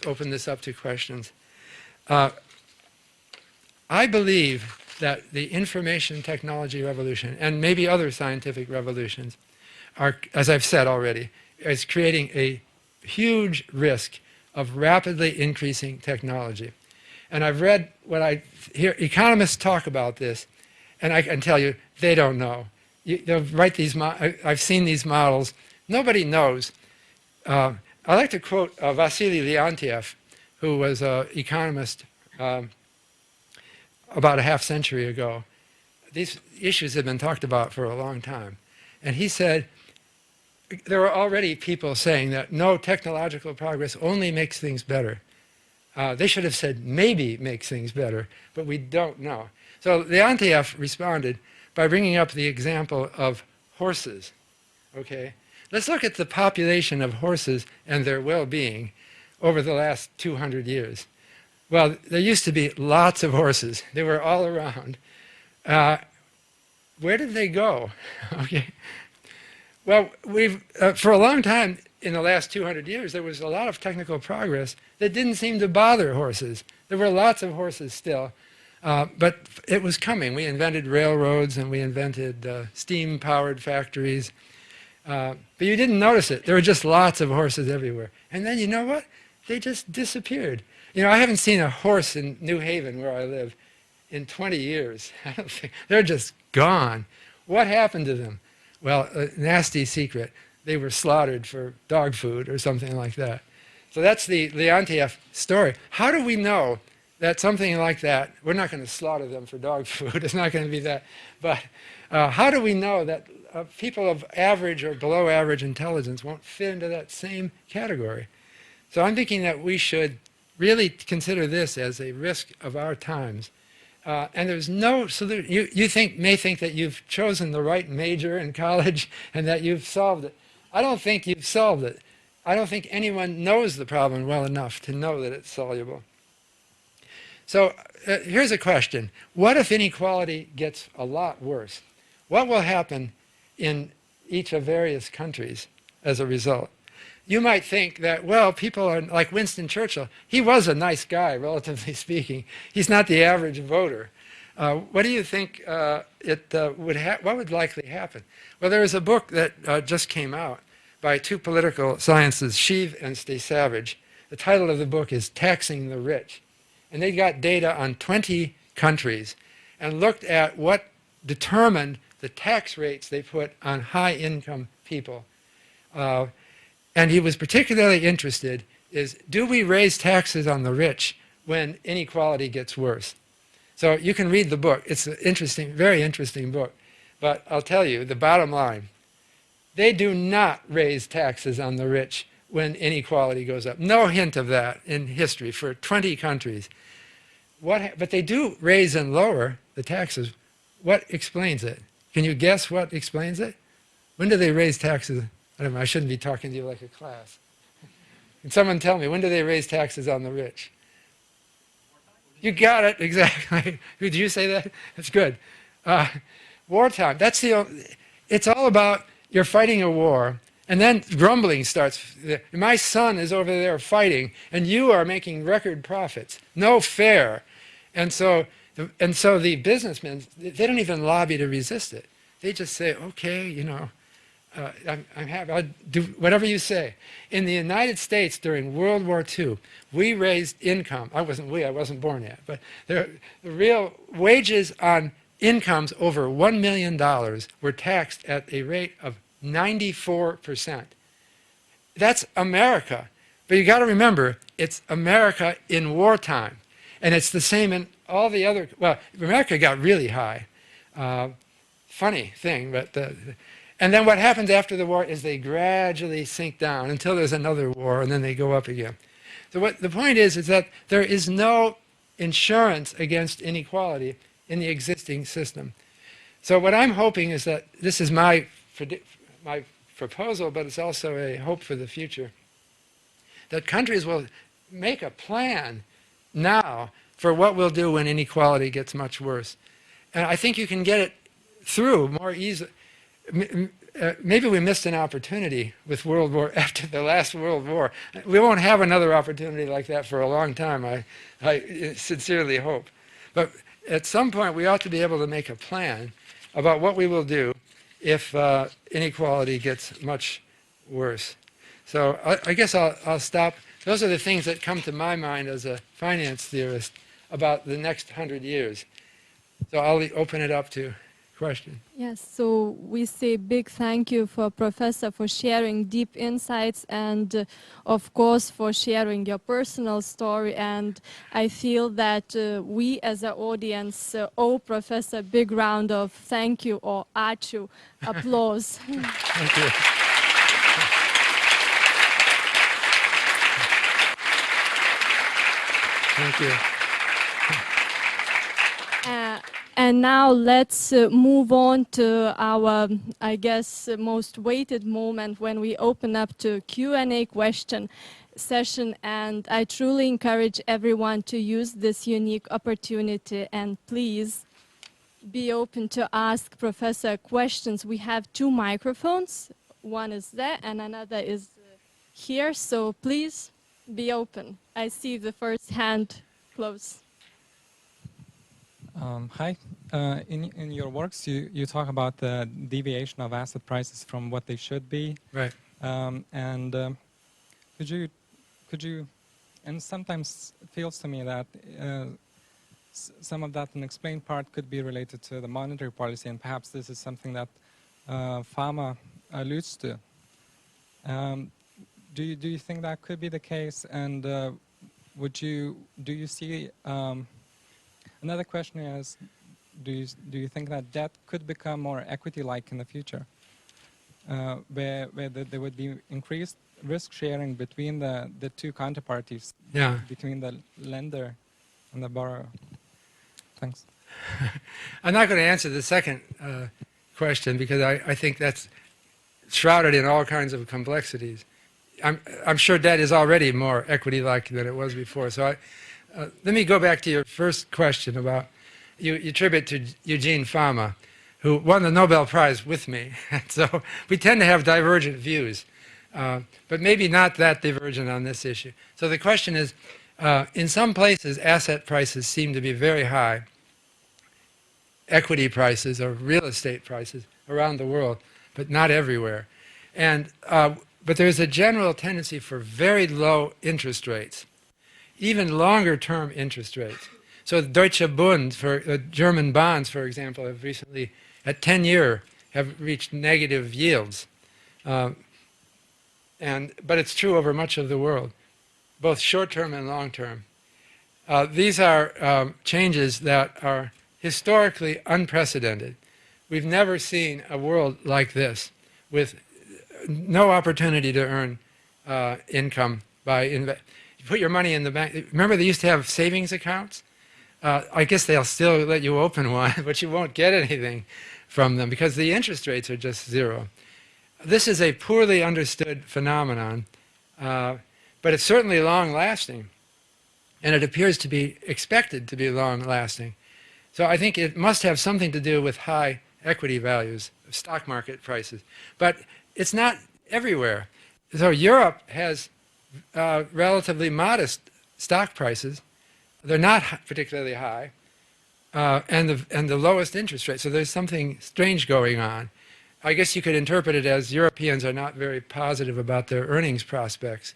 open this up to questions. I believe that the information technology revolution, and maybe other scientific revolutions, are, as I've said already, is creating a huge risk of rapidly increasing technology. And I've read what I hear economists talk about this, and I can tell you, they don't know. They'll write these, I've seen these models. Nobody knows. I like to quote Wassily Leontief, who was an economist about a half century ago. These issues have been talked about for a long time. And he said, there were already people saying that no, technological progress only makes things better. They should have said maybe makes things better, but we don't know. So Leontief responded by bringing up the example of horses. Okay? Let's look at the population of horses and their well-being over the last 200 years. Well, there used to be lots of horses. They were all around. Where did they go? Okay. Well, for a long time in the last 200 years, there was a lot of technical progress that didn't seem to bother horses. There were lots of horses still, but it was coming. We invented railroads and we invented steam-powered factories. But you didn't notice it. There were just lots of horses everywhere. And then you know what? They just disappeared. You know, I haven't seen a horse in New Haven, where I live, in 20 years. I don't think, they're just gone. What happened to them? Well, a nasty secret. They were slaughtered for dog food or something like that. So that's the Leontief story. How do we know that something like that, we're not going to slaughter them for dog food, it's not going to be that, but how do we know that people of average or below average intelligence won't fit into that same category? So I'm thinking that we should really consider this as a risk of our times. And there's no solution. You may think that you've chosen the right major in college and that you've solved it. I don't think you've solved it. I don't think anyone knows the problem well enough to know that it's soluble. So here's a question. What if inequality gets a lot worse? What will happen in each of various countries as a result? You might think that, well, people are like Winston Churchill. He was a nice guy, relatively speaking. He's not the average voter. What do you think what would likely happen? Well, there is a book that just came out by two political scientists, Sheev and Stay Savage. The title of the book is Taxing the Rich. And they got data on 20 countries and looked at what determined the tax rates they put on high-income people. And he was particularly interested is, do we raise taxes on the rich when inequality gets worse? So you can read the book. It's an interesting, very interesting book. But I'll tell you, the bottom line, they do not raise taxes on the rich when inequality goes up. No hint of that in history for 20 countries. But they do raise and lower the taxes. What explains it? Can you guess what explains it? When do they raise taxes? I don't know, I shouldn't be talking to you like a class. Can someone tell me, when do they raise taxes on the rich? You got it, exactly. Did you say that? That's good. Wartime, it's all about, you're fighting a war, And then grumbling starts. My son is over there fighting, and you are making record profits. No fair. And so the businessmen, they don't even lobby to resist it. They just say, okay, you know, I'm happy, I'll do whatever you say. In the United States during World War II, we raised income. I wasn't born yet, but the real wages on incomes over $1 million were taxed at a rate of 94%. That's America. But you got to remember, it's America in wartime. And it's the same in all the other, well, America got really high. Funny thing, but and then what happens after the war is they gradually sink down until there's another war, and then they go up again. So what the point is that there is no insurance against inequality in the existing system. So what I'm hoping is that this is my proposal, but it's also a hope for the future, that countries will make a plan now for what we'll do when inequality gets much worse. And I think you can get it through more easily. Maybe we missed an opportunity with after the last World War. We won't have another opportunity like that for a long time, I sincerely hope. But at some point we ought to be able to make a plan about what we will do if inequality gets much worse. So I guess I'll stop. Those are the things that come to my mind as a finance theorist about the next 100 years. So I'll open it up to questions. Yes, so we say big thank you for Professor for sharing deep insights and of course for sharing your personal story, and I feel that we as an audience owe Professor a big round of thank you or ačiū applause. Thank you. Thank you. And now let's move on to our, I guess, most weighted moment when we open up to Q&A question session. And I truly encourage everyone to use this unique opportunity and please be open to ask Professor questions. We have 2 microphones. One is there and another is here. So please be open. I see the first hand close. Hi. In your works, you talk about the deviation of asset prices from what they should be. Right. Could you, and sometimes it feels to me that some of that unexplained part could be related to the monetary policy, and perhaps this is something that Fama alludes to. Do you think that could be the case? And do you see? Another question is, do you think that debt could become more equity-like in the future, where there would be increased risk sharing between the two counterparties, between the lender and the borrower? Thanks. I'm not going to answer the second question because I think that's shrouded in all kinds of complexities. I'm sure debt is already more equity-like than it was before. So let me go back to your first question about, you attribute to Eugene Fama, who won the Nobel Prize with me. So we tend to have divergent views, but maybe not that divergent on this issue. So the question is, in some places asset prices seem to be very high, equity prices or real estate prices around the world, but not everywhere. And, but there's a general tendency for very low interest rates, even longer-term interest rates. So Deutsche Bund, for German bonds, for example, have recently, at 10-year, have reached negative yields. But it's true over much of the world, both short-term and long-term. These are changes that are historically unprecedented. We've never seen a world like this, with no opportunity to earn income by investment. You put your money in the bank. Remember they used to have savings accounts? I guess they'll still let you open one, but you won't get anything from them because the interest rates are just zero. This is a poorly understood phenomenon, but it's certainly long-lasting, and it appears to be expected to be long-lasting. So I think it must have something to do with high equity values, stock market prices. But it's not everywhere. So Europe has relatively modest stock prices. They're not particularly high, and the lowest interest rate. So there's something strange going on. I guess you could interpret it as Europeans are not very positive about their earnings prospects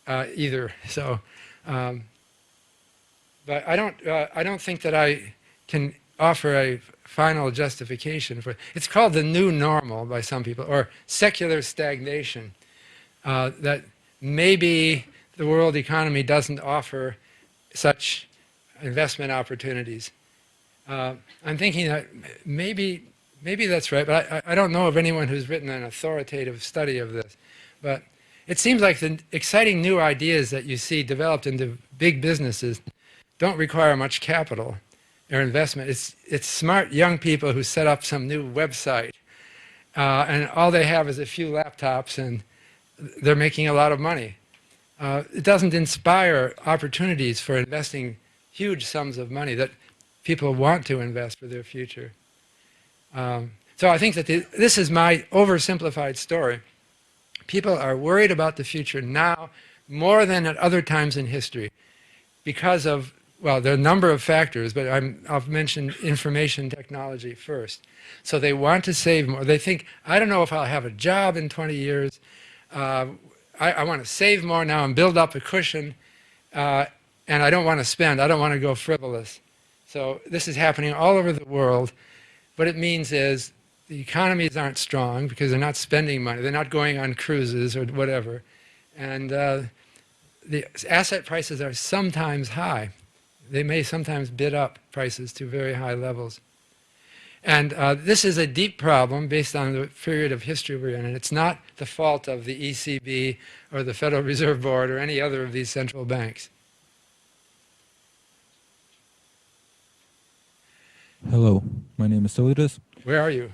either. So, but I don't think that I can offer a final justification for it. It's called the new normal by some people, or secular stagnation. That maybe the world economy doesn't offer such investment opportunities. I'm thinking that maybe that's right, but I don't know of anyone who's written an authoritative study of this. But it seems like the exciting new ideas that you see developed into big businesses don't require much capital or investment. It's smart young people who set up some new website, and all they have is a few laptops, and they're making a lot of money. It doesn't inspire opportunities for investing huge sums of money that people want to invest for their future. So I think that this is my oversimplified story. People are worried about the future now more than at other times in history because of, well, there are a number of factors, but I'll mention information technology first. So they want to save more. They think, I don't know if I'll have a job in 20 years. I want to save more now and build up a cushion, and I don't want to spend. I don't want to go frivolous. So this is happening all over the world. What it means is the economies aren't strong because they're not spending money. They're not going on cruises or whatever. And the asset prices are sometimes high. They may sometimes bid up prices to very high levels. And this is a deep problem based on the period of history we're in, and it's not the fault of the ECB or the Federal Reserve Board or any other of these central banks. Hello, my name is Saulėtekyje. Where are you?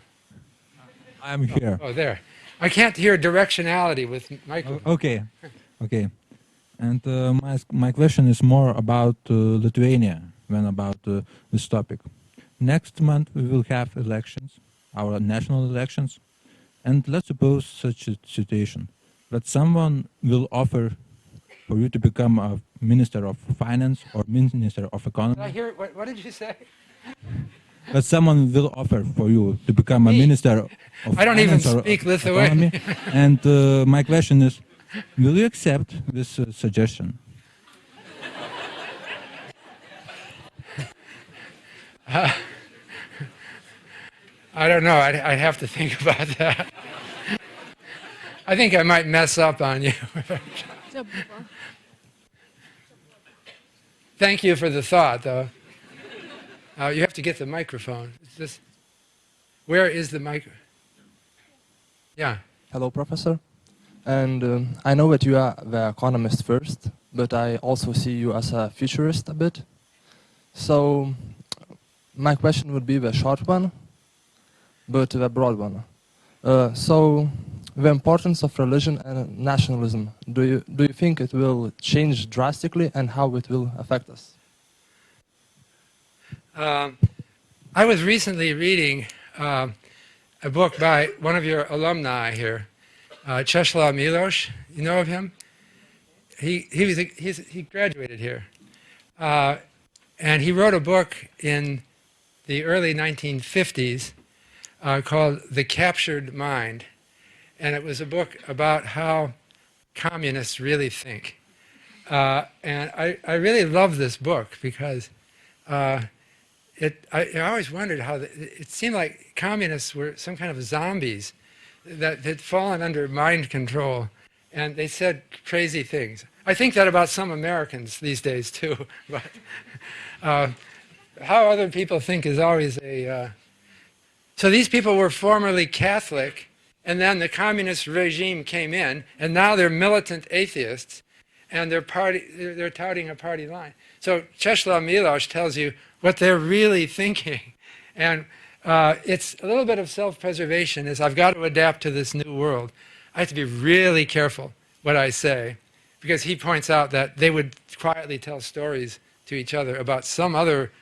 I'm here. Oh, there. I can't hear directionality with microphone. Okay, okay. And my question is more about Lithuania than about this topic. Next month we will have elections, our national elections, and let's suppose such a situation that someone will offer for you to become a Minister of Finance or Minister of Economy. Did I hear, what did you say? That someone will offer for you to become a Minister of I don't even Finance speak or Lithuanian. Economy. And my question is, will you accept this suggestion? I don't know. I'd have to think about that. I think I might mess up on you. Thank you for the thought, though. You have to get the microphone. Where is the mic? Yeah. Hello, Professor. And I know that you are the economist first, but I also see you as a futurist a bit. So my question would be the short one, but the broad one. So the importance of religion and nationalism, do you think it will change drastically, and how it will affect us? I was recently reading a book by one of your alumni here, Czesław Miłosz. You know of him? He graduated here, and he wrote a book in the early 1950s called The Captured Mind, and it was a book about how communists really think. And I really love this book because I always wondered how it seemed like communists were some kind of zombies that had fallen under mind control, and they said crazy things. I think that about some Americans these days too, but how other people think is always a... So these people were formerly Catholic, and then the communist regime came in, and now they're militant atheists, and they're touting a party line. So Czesław Miłosz tells you what they're really thinking. And it's a little bit of self-preservation, is I've got to adapt to this new world. I have to be really careful what I say, because he points out that they would quietly tell stories to each other about some other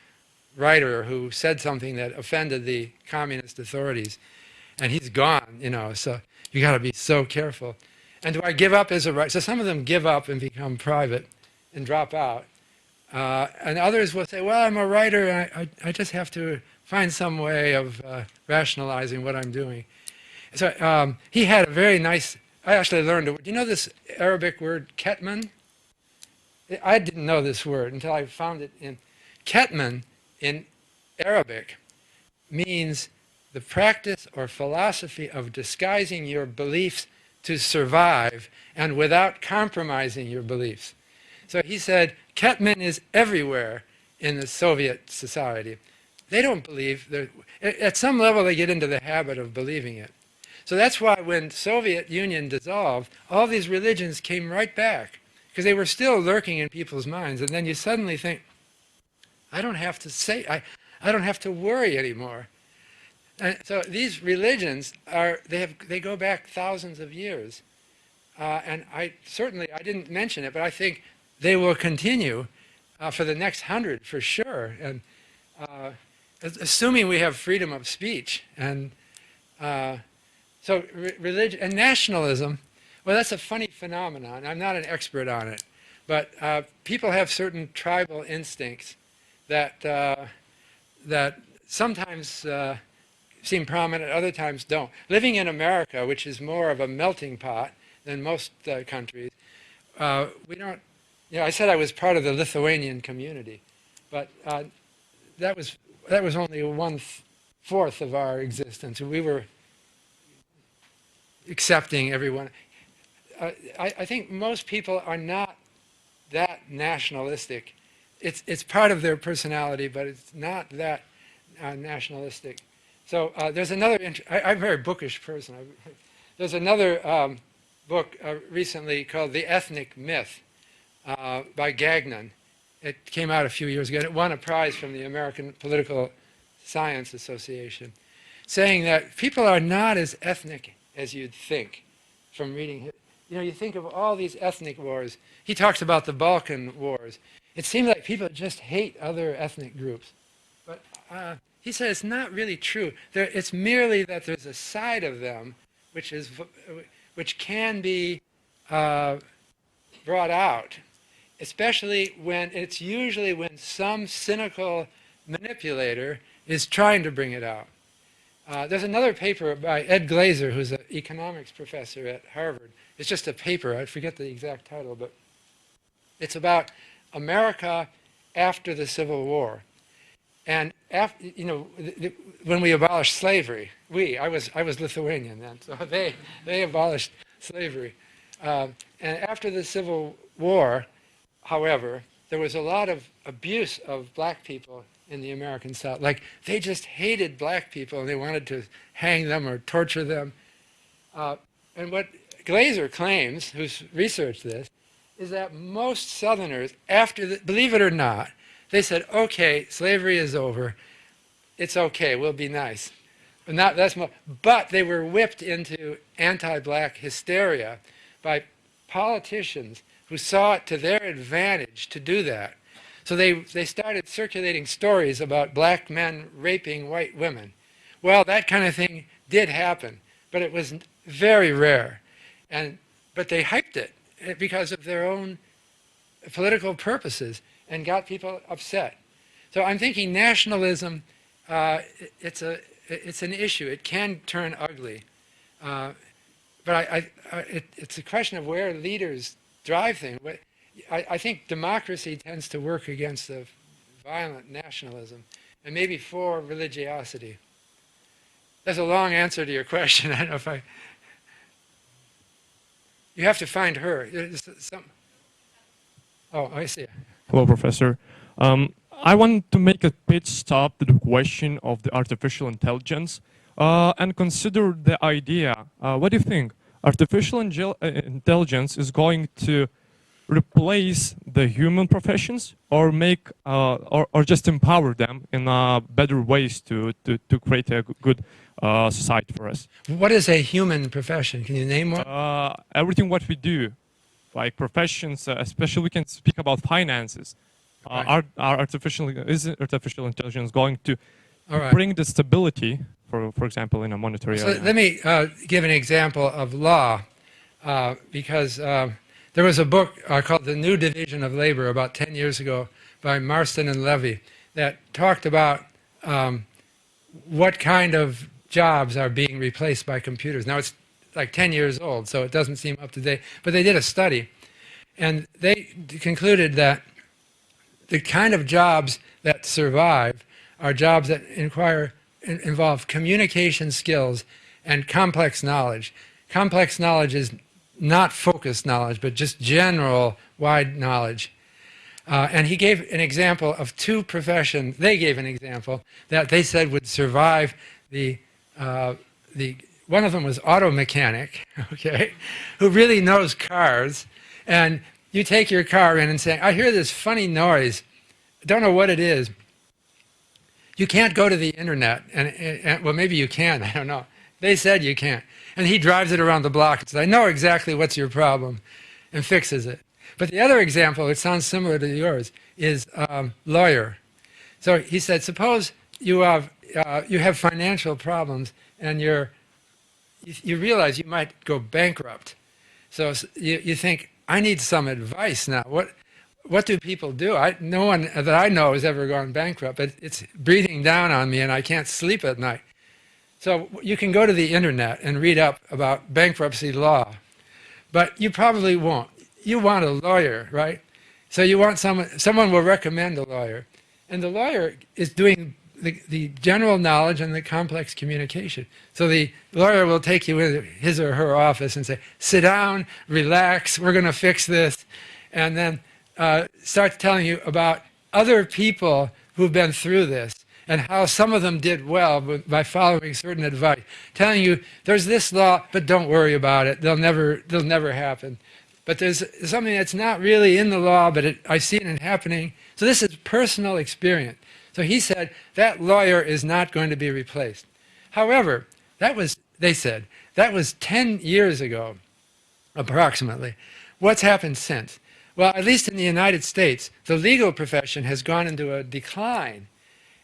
writer who said something that offended the communist authorities. and he's gone, you know, so you got to be so careful. And do I give up as a writer? So some of them give up and become private and drop out. And others will say, well, I'm a writer, I just have to find some way of rationalizing what I'm doing. So he had a very nice, I actually learned, do you know this Arabic word, ketman? I didn't know this word until I found it in, ketman in Arabic means the practice or philosophy of disguising your beliefs to survive and without compromising your beliefs. So he said, ketman is everywhere in the Soviet society. They don't believe, at some level they get into the habit of believing it. So that's why when Soviet Union dissolved, all these religions came right back, because they were still lurking in people's minds. And then you suddenly think, I don't have to say, I don't have to worry anymore. And so these religions are, they go back thousands of years. And I didn't mention it, but I think they will continue for the next 100 for sure. And assuming we have freedom of speech. And so religion and nationalism, well, that's a funny phenomenon. I'm not an expert on it, but people have certain tribal instincts that that sometimes seem prominent, other times don't. Living in America, which is more of a melting pot than most countries, we don't. You know, I said I was part of the Lithuanian community, but that was only 1/4 of our existence. We were accepting everyone. I think most people are not that nationalistic. It's part of their personality, but it's not that nationalistic. So there's another. I'm a very bookish person. There's another book recently called "The Ethnic Myth" by Gagnon. It came out a few years ago, and it won a prize from the American Political Science Association, saying that people are not as ethnic as you'd think from reading it. You know, you think of all these ethnic wars. He talks about the Balkan wars. It seems like people just hate other ethnic groups. But he said it's not really true. It's merely that there's a side of them which can be brought out, especially when it's usually when some cynical manipulator is trying to bring it out. There's another paper by Ed Glazer, who's an economics professor at Harvard. It's just a paper. I forget the exact title, but it's about America after the Civil War. And after, you know, when we abolished slavery, I was Lithuanian then, so they abolished slavery. And after the Civil War, however, there was a lot of abuse of black people in the American South. Like, they just hated black people and they wanted to hang them or torture them. And what Glazer claims, who's researched this, is that most Southerners, believe it or not, they said, okay, slavery is over, it's okay, we'll be nice. But they were whipped into anti-black hysteria by politicians who saw it to their advantage to do that. So they started circulating stories about black men raping white women. Well, that kind of thing did happen, but it was very rare. But they hyped it because of their own political purposes and got people upset. So I'm thinking nationalism, it's an issue. It can turn ugly. But it's a question of where leaders drive things. I think democracy tends to work against the violent nationalism and maybe for religiosity. That's a long answer to your question. I don't know if I... You have to find her. Oh, I see. Hello, Professor. I want to make a pit stop to the question of the artificial intelligence and consider the idea. What do you think? Artificial intelligence is going to replace the human professions or make or just empower them in better ways to create a good society for us? What is a human profession? Can you name one? Everything what we do, like professions, especially we can speak about finances. Right. Is artificial intelligence going to bring the stability for example, in a monetary So area? let me give an example of law, because there was a book called The New Division of Labor about 10 years ago by Marston and Levy that talked about what kind of jobs are being replaced by computers. Now it's like 10 years old, so it doesn't seem up to date, but they did a study, and they concluded that the kind of jobs that survive are jobs that involve communication skills and complex knowledge. Complex knowledge is not focused knowledge, but just general, wide knowledge. And he gave an example of two professions. They gave an example that they said would survive one of them was auto mechanic, okay, who really knows cars. And you take your car in and say, I hear this funny noise. I don't know what it is. You can't go to the internet. And well, maybe you can, I don't know. They said you can't. And he drives it around the block and says, I know exactly what's your problem, and fixes it. But the other example, which sounds similar to yours, is lawyer. So he said, suppose you have financial problems and you realize you might go bankrupt. So you think, I need some advice now. What do people do? No one that I know has ever gone bankrupt, but it's breathing down on me and I can't sleep at night. So you can go to the internet and read up about bankruptcy law, but you probably won't. You want a lawyer, right? So you want someone will recommend a lawyer. And the lawyer is doing the general knowledge and the complex communication. So the lawyer will take you into his or her office and say, sit down, relax, we're going to fix this. And then starts telling you about other people who've been through this and how some of them did well by following certain advice. Telling you, there's this law, but don't worry about it. They'll never happen. But there's something that's not really in the law, but I see it happening. So this is personal experience. So he said, that lawyer is not going to be replaced. However, they said, that was 10 years ago, approximately. What's happened since? Well, at least in the United States, the legal profession has gone into a decline.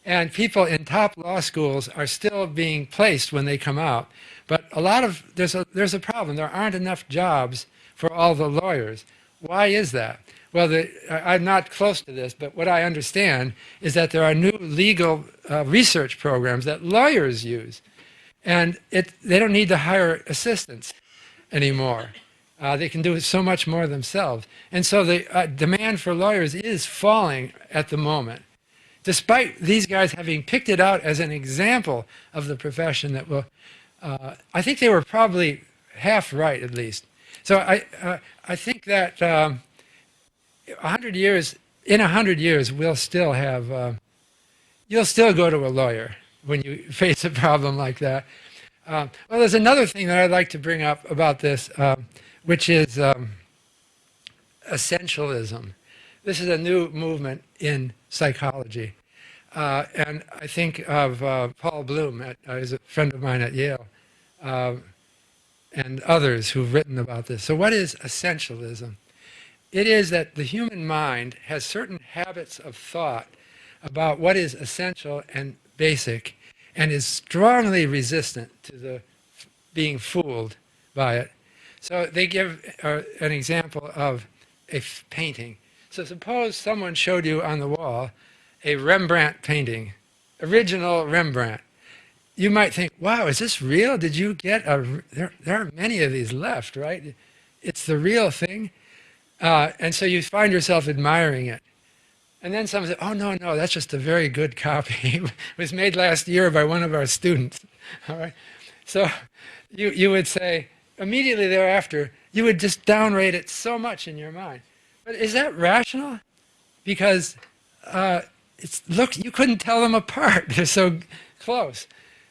And people in top law schools are still being placed when they come out. But there's a problem. There aren't enough jobs for all the lawyers. Why is that? Well, I'm not close to this, but what I understand is that there are new legal research programs that lawyers use. And they don't need to hire assistants anymore. They can do so much more themselves. And so the demand for lawyers is falling at the moment, despite these guys having picked it out as an example of the profession that will, I think they were probably half right at least. So I think that 100 years, in 100 years, we'll still have, you'll still go to a lawyer when you face a problem like that. Well, there's another thing that I'd like to bring up about this, which is essentialism. This is a new movement in psychology. And I think of Paul Bloom, who's a friend of mine at Yale, and others who've written about this. So what is essentialism? It is that the human mind has certain habits of thought about what is essential and basic, and is strongly resistant to being fooled by it. So they give an example of a painting. So suppose someone showed you on the wall a Rembrandt painting, original Rembrandt. You might think, wow, is this real? Did you get there aren't many of these left, right? It's the real thing. And so you find yourself admiring it. And then someone says, oh, no, that's just a very good copy. It was made last year by one of our students. All right? So you would say, immediately thereafter, you would just downrate it so much in your mind. But is that rational? Because look, you couldn't tell them apart. They're so close.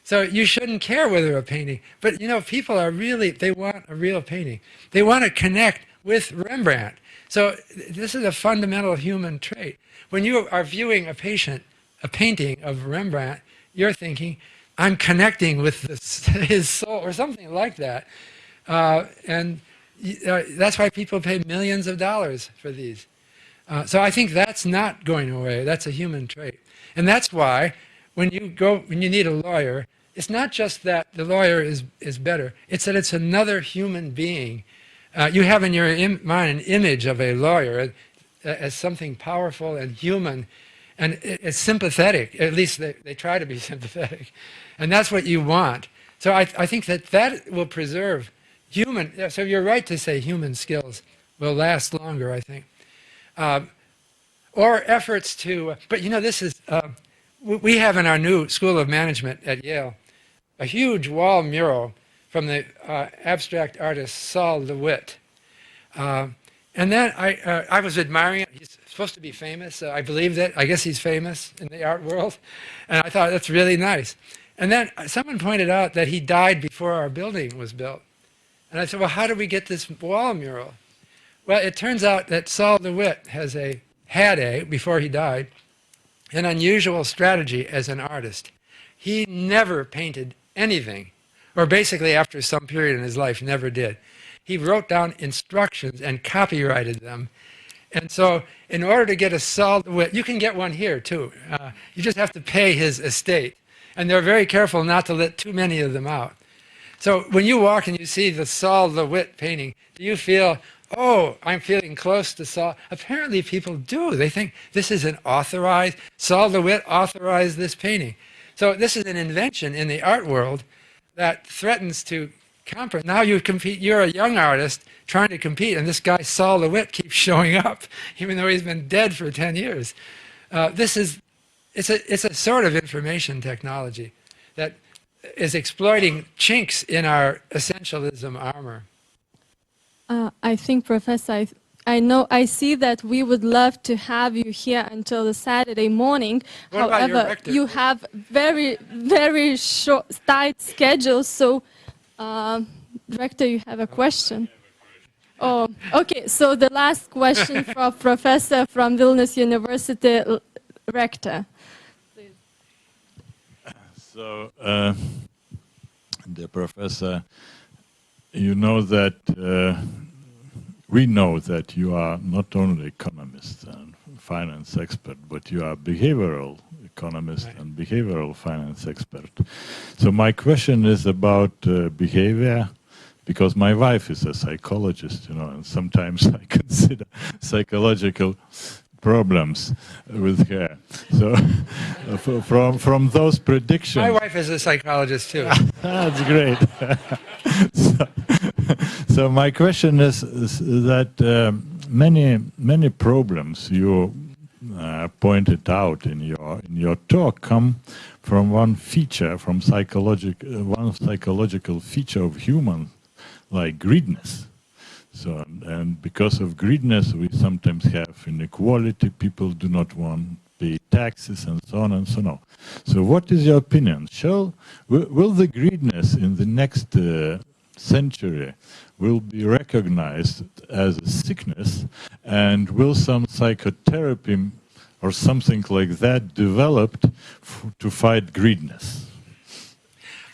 So you shouldn't care whether a painting. But, people are really, they want a real painting. They want to connect with Rembrandt. So this is a fundamental human trait. When you are viewing a painting of Rembrandt, you're thinking, I'm connecting with his soul, or something like that. And that's why people pay millions of dollars for these. So I think that's not going away. That's a human trait. And that's why when you need a lawyer, it's not just that the lawyer is better, it's that it's another human being. You have in your mind an image of a lawyer as something powerful and human, and it's sympathetic. At least they try to be sympathetic. And that's what you want. So I think that will preserve human, so you're right to say human skills will last longer, I think. Or efforts to, but you know, this is, we have in our new School of Management at Yale a huge wall mural from the abstract artist Saul LeWitt. And then I was admiring it. He's supposed to be famous. I believed it. I guess he's famous in the art world. And I thought, that's really nice. And then someone pointed out that he died before our building was built. And I said, well, how did we get this wall mural? Well, it turns out that Saul LeWitt had, before he died, an unusual strategy as an artist. He never painted anything, or basically after some period in his life never did. He wrote down instructions and copyrighted them. And so in order to get a Saul LeWitt, you can get one here too. You just have to pay his estate. And they're very careful not to let too many of them out. So when you walk and you see the Saul LeWitt painting, do you feel, oh, I'm feeling close to Saul? Apparently people do. They think this is an authorized, Saul LeWitt authorized this painting. So this is an invention in the art world that threatens to compromise. Now you compete, you're a young artist trying to compete, and this guy Saul LeWitt keeps showing up, even though he's been dead for 10 years. It's a sort of information technology that is exploiting chinks in our essentialism armor. I think, Professor, I see that we would love to have you here until the Saturday morning. What about your However, rector? you have very short, tight schedule. So, Rector, you have a question? Oh, okay. So the last question for Professor from Vilnius University, Rector. So, dear Professor, you know that we know that you are not only economist and finance expert, but you are behavioral economist and behavioral finance expert. So my question is about behavior, because my wife is a psychologist, you know, and sometimes I consider psychological problems with her. So from those predictions... My wife is a psychologist too. That's great. So my question is that many problems you pointed out in your talk come from one feature, from one psychological feature of human, like greediness. So, and because of greediness, we sometimes have inequality. People do not want to pay taxes, and so on and so on. So, what is your opinion? Will the greediness in the next century will be recognized as a sickness, and will some psychotherapy or something like that developed to fight greediness?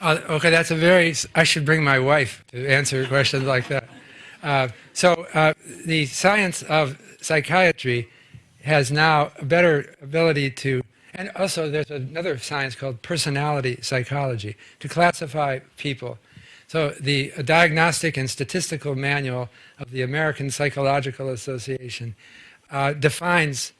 Okay, that's I should bring my wife to answer questions like that. The science of psychiatry has now a better ability to, and also there's another science called personality psychology, to classify people. So the Diagnostic and Statistical Manual of the American Psychological Association defines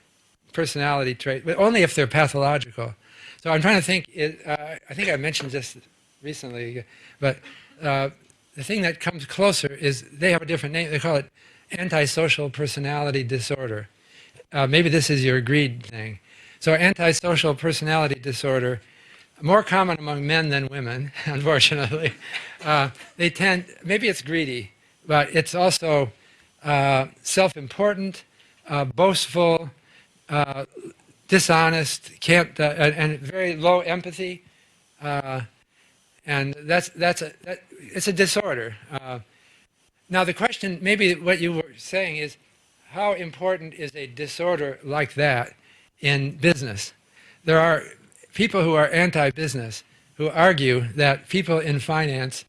personality traits, but only if they're pathological. So I'm trying to think, I think I mentioned this recently, but the thing that comes closer is they have a different name. They call it antisocial personality disorder. Maybe this is your greed thing. So antisocial personality disorder, more common among men than women, unfortunately. They tend, maybe it's greedy, but it's also self-important, boastful, dishonest, and very low empathy. And it's a disorder. Now the question, maybe what you were saying is, how important is a disorder like that in business? There are people who are anti-business who argue that people in finance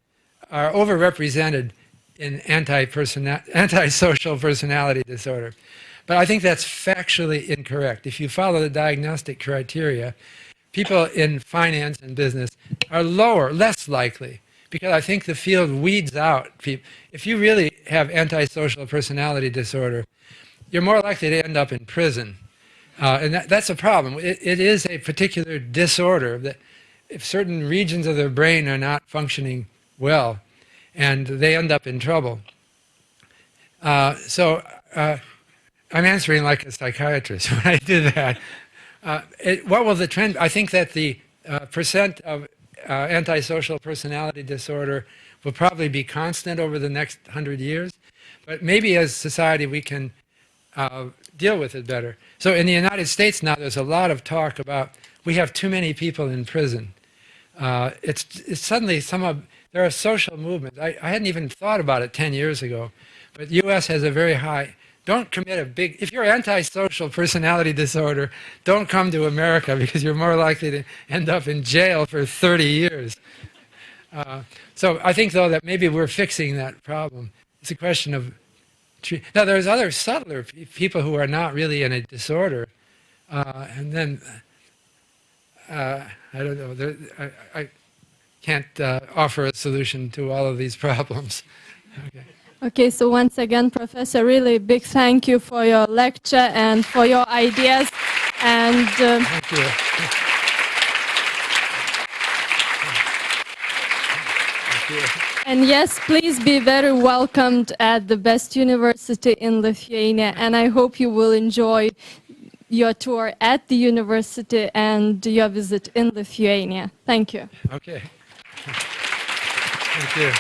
are overrepresented in antisocial personality disorder. But I think that's factually incorrect. If you follow the diagnostic criteria, people in finance and business are lower, less likely, because I think the field weeds out people. If you really have antisocial personality disorder, you're more likely to end up in prison. And that's a problem. It is a particular disorder that if certain regions of their brain are not functioning well, and they end up in trouble. So I'm answering like a psychiatrist when I did that. What will the trend? I think that the percent of antisocial personality disorder will probably be constant over the next 100 years. But maybe as society we can deal with it better. So in the United States now there's a lot of talk about we have too many people in prison. It's suddenly there are social movements. I hadn't even thought about it 10 years ago. But the US has a very high, don't commit a big, if you're antisocial personality disorder, don't come to America because you're more likely to end up in jail for 30 years. So I think though that maybe we're fixing that problem. It's a question of, now there's other subtler people who are not really in a disorder. And then, I don't know, I can't offer a solution to all of these problems. Okay. Okay, so once again, Professor, really big thank you for your lecture and for your ideas. And thank you. Thank you. And yes, please be very welcomed at the best university in Lithuania. And I hope you will enjoy your tour at the university and your visit in Lithuania. Thank you. Okay. Thank you.